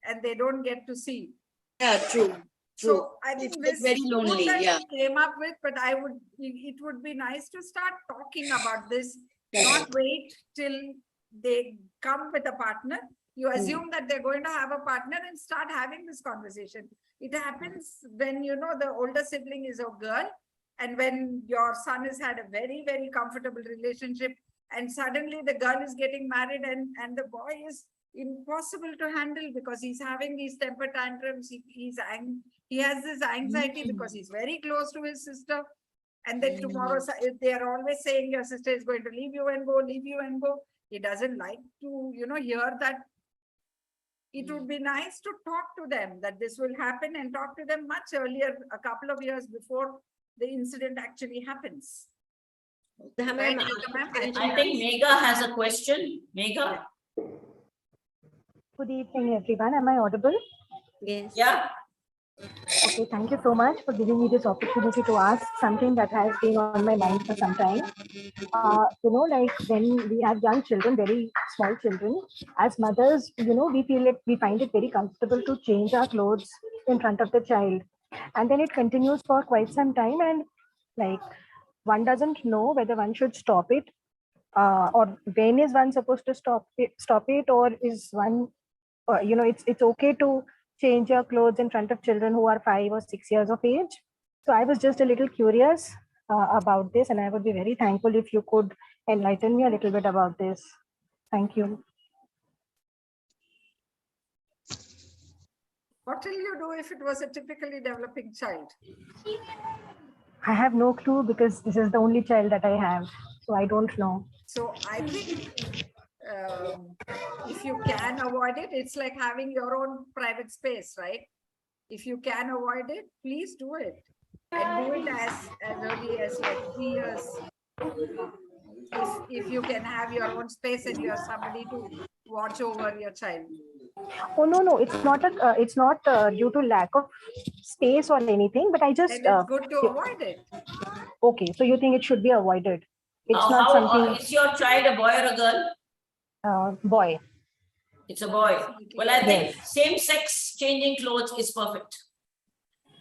and they don't get to see.
Yeah, true.
So I think
It's
this
very lonely, yeah.
came up with, but it would be nice to start talking about this, not wait till they come with a partner. You assume that they're going to have a partner and start having this conversation. It happens when, the older sibling is a girl, and when your son has had a very, very comfortable relationship, and suddenly the girl is getting married, and the boy is impossible to handle because he's having these temper tantrums. He has this anxiety because he's very close to his sister. And then tomorrow they are always saying your sister is going to leave you and go, leave you and go. He doesn't like to, hear that. It would be nice to talk to them that this will happen, and talk to them much earlier, a couple of years before the incident actually happens. Right, Rekha ma'am?
I think Megha has a question. Megha?
Good evening, everyone. Am I audible?
Yes.
Yeah.
Okay, thank you so much for giving me this opportunity to ask something that has been on my mind for some time. Like when we have young children, very small children, as mothers, we find it very comfortable to change our clothes in front of the child. And then it continues for quite some time, and like one doesn't know whether one should stop it, or when is one supposed to stop it, or is one, it's okay to change your clothes in front of children who are 5 or 6 years of age. So I was just a little curious about this, and I would be very thankful if you could enlighten me a little bit about this. Thank you.
What will you do if it was a typically developing child?
I have no clue because this is the only child that I have, so I don't know.
So I think if you can avoid it, it's like having your own private space, right? If you can avoid it, please do it. And do it as early as like 3 years. If you can have your own space and you have somebody to watch over your child.
Oh no, it's not due to lack of space or anything, but I just.
And it's good to avoid it.
Okay, so you think it should be avoided? It's not something.
Is your child a boy or a girl?
Boy.
It's a boy. Well, I think same-sex changing clothes is perfect.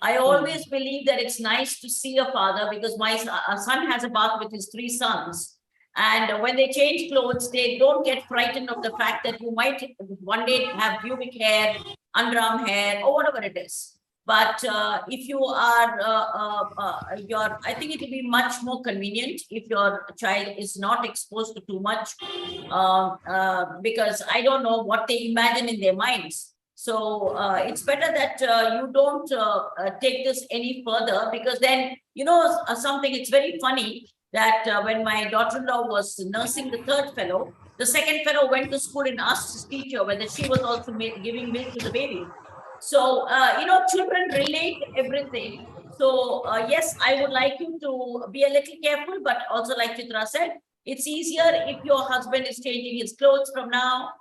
I always believe that it's nice to see a father, because my son has a bath with his 3 sons. And when they change clothes, they don't get frightened of the fact that you might one day have pubic hair, underarm hair, or whatever it is. But if you are, I think it will be much more convenient if your child is not exposed to too much, because I don't know what they imagine in their minds. So it's better that you don't take this any further, because then, something, it's very funny that when my daughter-in-law was nursing the 3rd fellow, the 2nd fellow went to school and asked his teacher whether she was also giving milk to the baby. So, children relate everything. So, yes, I would like you to be a little careful, but also like Chitra said, it's easier if your husband is changing his clothes from now,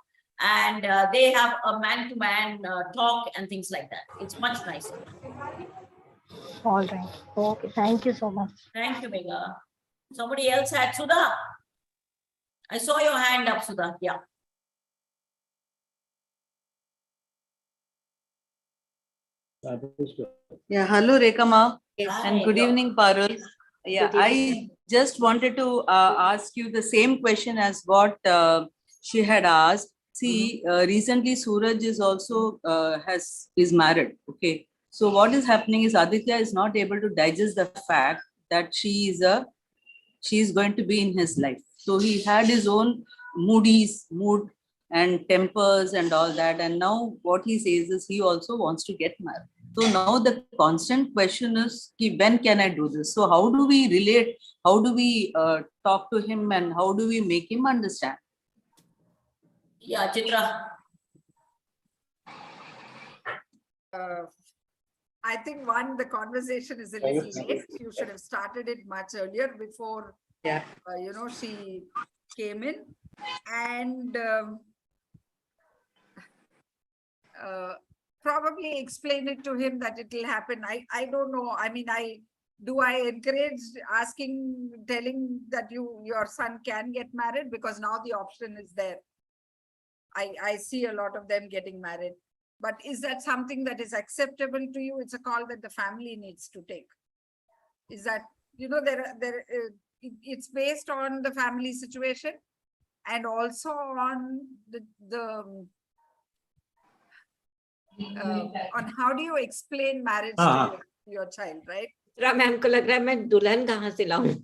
and they have a man-to-man talk and things like that. It's much nicer.
All right. Okay. Thank you so much.
Thank you, Megha. Somebody else had Sudha. I saw your hand up, Sudha. Yeah.
Yeah, hello Rekha ma,
Hi.
and good evening Parul. Yeah, I just wanted to ask you the same question as what she had asked. See, recently Suraj is also is married. Okay, so what is happening is Aditya is not able to digest the fact that she is going to be in his life. So he had his own mood and tempers and all that, and now what he says is he also wants to get married. So now the constant question is, when can I do this? So how do we relate? How do we talk to him, and how do we make him understand?
Yeah, Chitra.
I think the conversation is a little late. You should have started it much earlier before, she came in, and probably explain it to him that it will happen. I don't know. I mean, I encourage telling that your son can get married, because now the option is there. I see a lot of them getting married. But is that something that is acceptable to you? It's a call that the family needs to take. Is that, it's based on the family situation, and also on on how do you explain marriage to your child, right?
Ma'am को लग रहा है मैं दुल्हन कहाँ से लाऊं?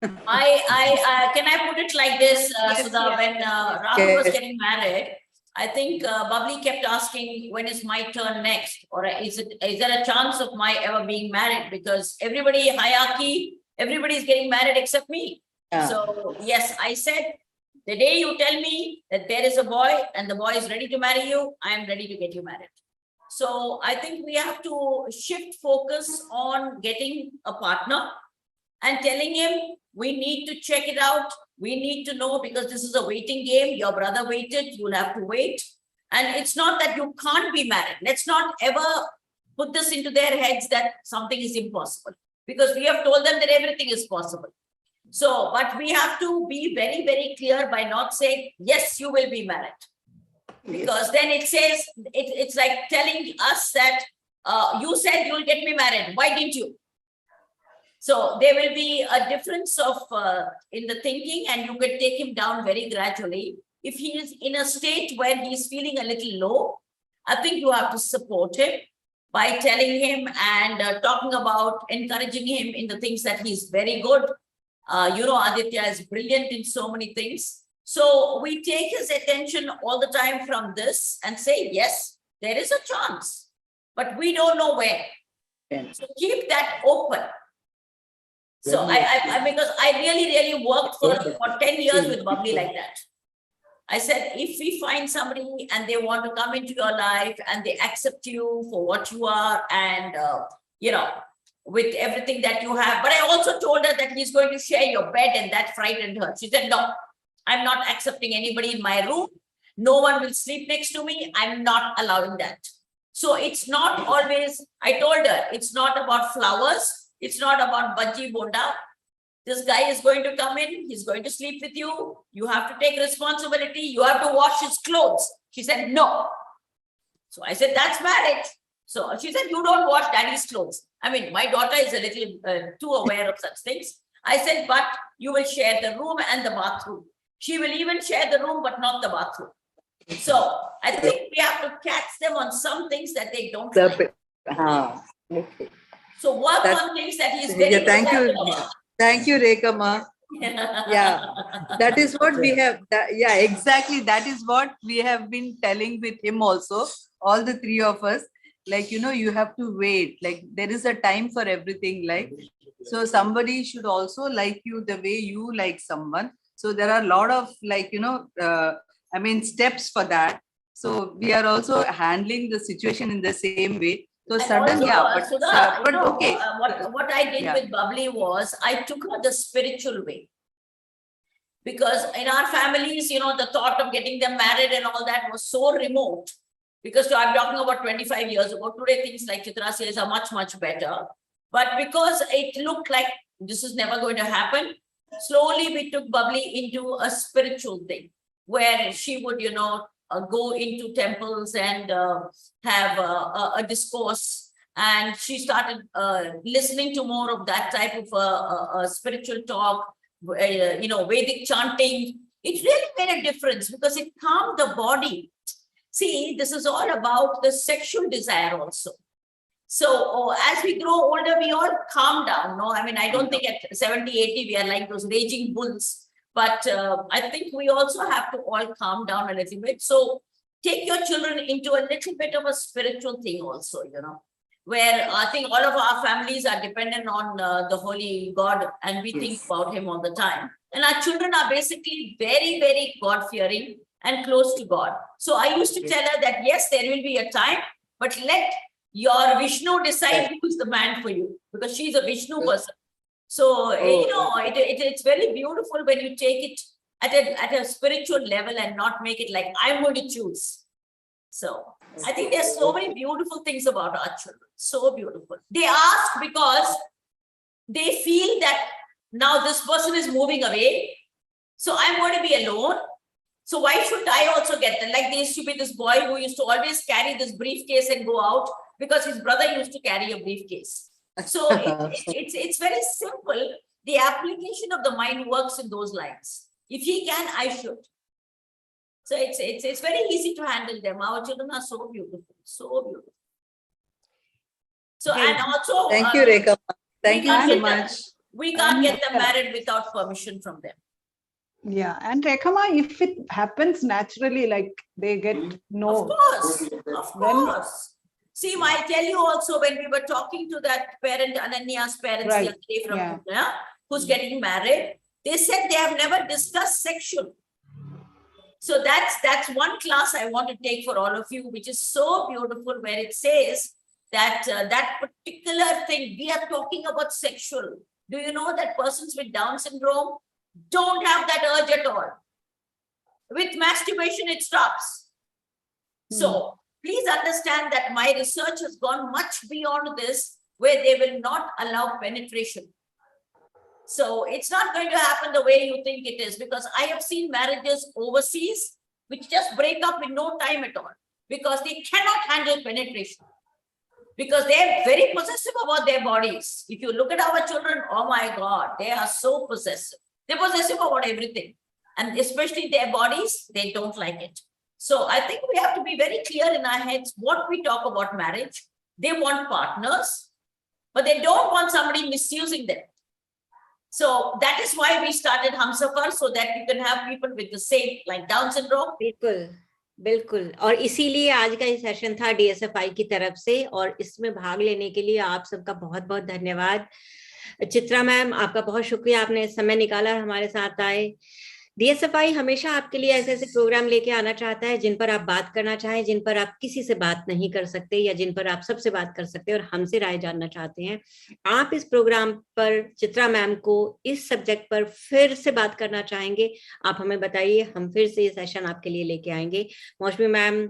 Can I put it like this, Sudha?
Yes,
when Rahul was getting married, I think Bubbly kept asking, when is my turn next? Or is there a chance of my ever being married? Because everybody is getting married except me.
Yeah.
So yes, I said, the day you tell me that there is a boy and the boy is ready to marry you, I am ready to get you married. So I think we have to shift focus on getting a partner and telling him, we need to check it out. We need to know, because this is a waiting game. Your brother waited, you'll have to wait. And it's not that you can't be married. Let's not ever put this into their heads that something is impossible, because we have told them that everything is possible. So, but we have to be very, very clear by not saying, yes, you will be married. Because then it says, it's like telling us that you said you'll get me married. Why didn't you? So there will be a difference of in the thinking, and you can take him down very gradually. If he is in a state where he's feeling a little low, I think you have to support him by telling him and talking about encouraging him in the things that he's very good. Aditya is brilliant in so many things. So we take his attention all the time from this and say, yes, there is a chance, but we don't know where. So keep that open. So because I really worked for 10 years with Bubbly like that. I said, if we find somebody and they want to come into your life and they accept you for what you are, and with everything that you have. But I also told her that he's going to share your bed, and that frightened her. She said, no, I'm not accepting anybody in my room. No one will sleep next to me. I'm not allowing that. So it's not always, I told her, it's not about flowers. It's not about bhaji bonda. This guy is going to come in. He's going to sleep with you. You have to take responsibility. You have to wash his clothes. She said, no. So I said, that's marriage. So she said, you don't wash daddy's clothes. I mean, my daughter is a little too aware of such things. I said, but you will share the room and the bathroom. She will even share the room, but not the bathroom. So I think we have to catch them on some things that they don't like.
Okay.
So work on things that he's very good
thank you.
at.
Thank you, Rekha Ma. Yeah, that is what we have. Exactly. That is what we have been telling with him also, all the three of us. Like, you have to wait. Like, there is a time for everything. Like, so somebody should also like you the way you like someone. So there are a lot of steps for that. So we are also handling the situation in the same way. So suddenly, okay.
What I did with Bubbly was I took her the spiritual way. Because in our families, the thought of getting them married and all that was so remote. Because I'm talking about 25 years ago. Today, things like Chitra says are much, much better. But because it looked like this is never going to happen, slowly we took Bubbly into a spiritual thing where she would, go into temples and have a discourse. And she started listening to more of that type of spiritual talk, Vedic chanting. It really made a difference because it calmed the body. See, this is all about the sexual desire also. So as we grow older, we all calm down. No, I mean, I don't think at 70, 80, we are like those raging bulls. But I think we also have to all calm down a little bit. So take your children into a little bit of a spiritual thing also, where I think all of our families are dependent on the Holy God, and we think about him all the time. And our children are basically very, very God-fearing and close to God. So I used to tell her that, yes, there will be a time, but let your Vishnu decide who's the man for you, because she's a Vishnu person. So, it's very beautiful when you take it at a spiritual level and not make it like, I'm going to choose. So I think there's so many beautiful things about our children. So beautiful. They ask because they feel that now this person is moving away. So I'm going to be alone. So why should I also get that? Like there used to be this boy who used to always carry this briefcase and go out because his brother used to carry a briefcase. So it's very simple. The application of the mind works in those lines. If he can, I should. So it's very easy to handle them. Our children are so beautiful, so beautiful. So and also
thank you, Rekha. Thank you so much.
We can't get them married without permission from them.
Yeah, and Rekha, if it happens naturally, like they get no.
Of course. See, I'll tell you also, when we were talking to that parent, Ananya's parents, the other day from Pune, who's getting married, they said they have never discussed sexual. So that's one class I want to take for all of you, which is so beautiful, where it says that that particular thing, we are talking about sexual. Do you know that persons with Down syndrome don't have that urge at all? With masturbation, it stops. So please understand that my research has gone much beyond this, where they will not allow penetration. So it's not going to happen the way you think it is, because I have seen marriages overseas which just break up in no time at all, because they cannot handle penetration, because they're very possessive about their bodies. If you look at our children, oh my God, they are so possessive. They're possessive about everything, and especially their bodies, they don't like it. So I think we have to be very clear in our heads what we talk about marriage. They want partners, but they don't want somebody misusing them. So that is why we started Humsafar, so that you can have people with the same, like Down syndrome.
बिल्कुल और इसीलिए आज का ये session था DSFI की तरफ से, और इसमें भाग लेने के लिए आप सबका बहुत बहुत धन्यवाद। चित्रा मैम, आपका बहुत शुक्रिया, आपने समय निकाला हमारे साथ आए। DSFI हमेशा आपके लिए ऐसे ऐसे प्रोग्राम लेके आना चाहता है जिन पर आप बात करना चाहें, जिन पर आप किसी से बात नहीं कर सकते, या जिन पर आप सबसे बात कर सकते हैं और हमसे राय जानना चाहते हैं। आप इस प्रोग्राम पर चित्रा मैम को इस सब्जेक्ट पर फिर से बात करना चाहेंगे, आप हमें बताइए, हम फिर से ये सेशन आपके लिए लेके आएंगे। मौसमी ma'am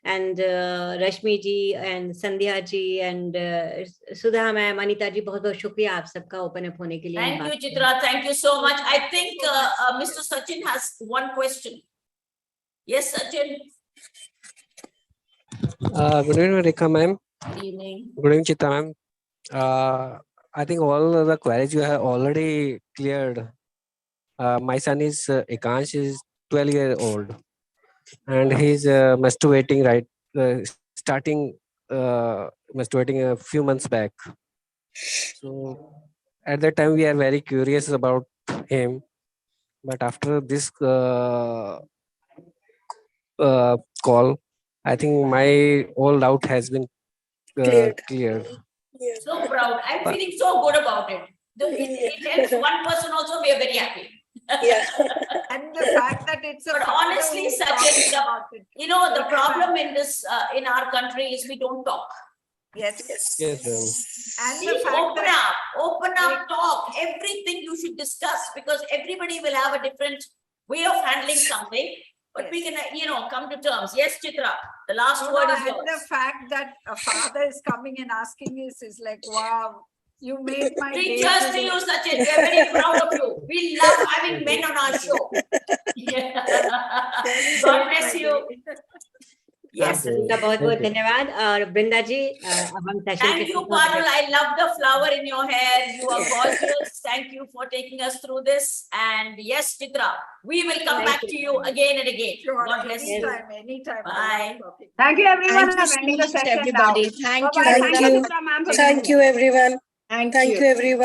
and Rashmi ji and Sandhya ji and Sudha ma'am, Anita ji, बहुत बहुत शुक्रिया आप सबका ओपन अप होने के लिए।
Thank you, Chitra. Thank you so much. I think Mr. Sachin has one question. Yes, Sachin.
Good evening, Rekha ma'am.
Good evening.
Good evening, Chitra ma'am. I think all the queries you have already cleared. My son is Ekansh, is 12 years old. And he's masturbating starting masturbating a few months back. So at that time we are very curious about him, but after this call, I think my all doubt has been cleared.
So proud. I'm feeling so good about it. It helps one person also, we are very happy.
Yeah. And the fact that it's
but honestly, Sachin, the problem in this in our country is we don't talk.
Yes.
And please open up, talk. Everything you should discuss, because everybody will have a different way of handling something. But we can, come to terms. Yes, Chitra, the last word is yours.
And the fact that a father is coming and asking us is like, wow. You made my day.
Cheers to you, Sachin. We are very proud of you. We love having men on our show. God bless you. Yes.
बहुत बहुत धन्यवाद। और वृंदा जी, अब हम session
Thank you, Parul. I love the flower in your hair. You are gorgeous. Thank you for taking us through this. And yes, Chitra, we will come back to you again and again.
Sure.
God bless you.
Anytime.
Bye.
Thank you, everyone.
Thank you so much, everybody. Thank you.
Thank you, Chitra ma'am.
Thank you, everyone. Thank you, everyone.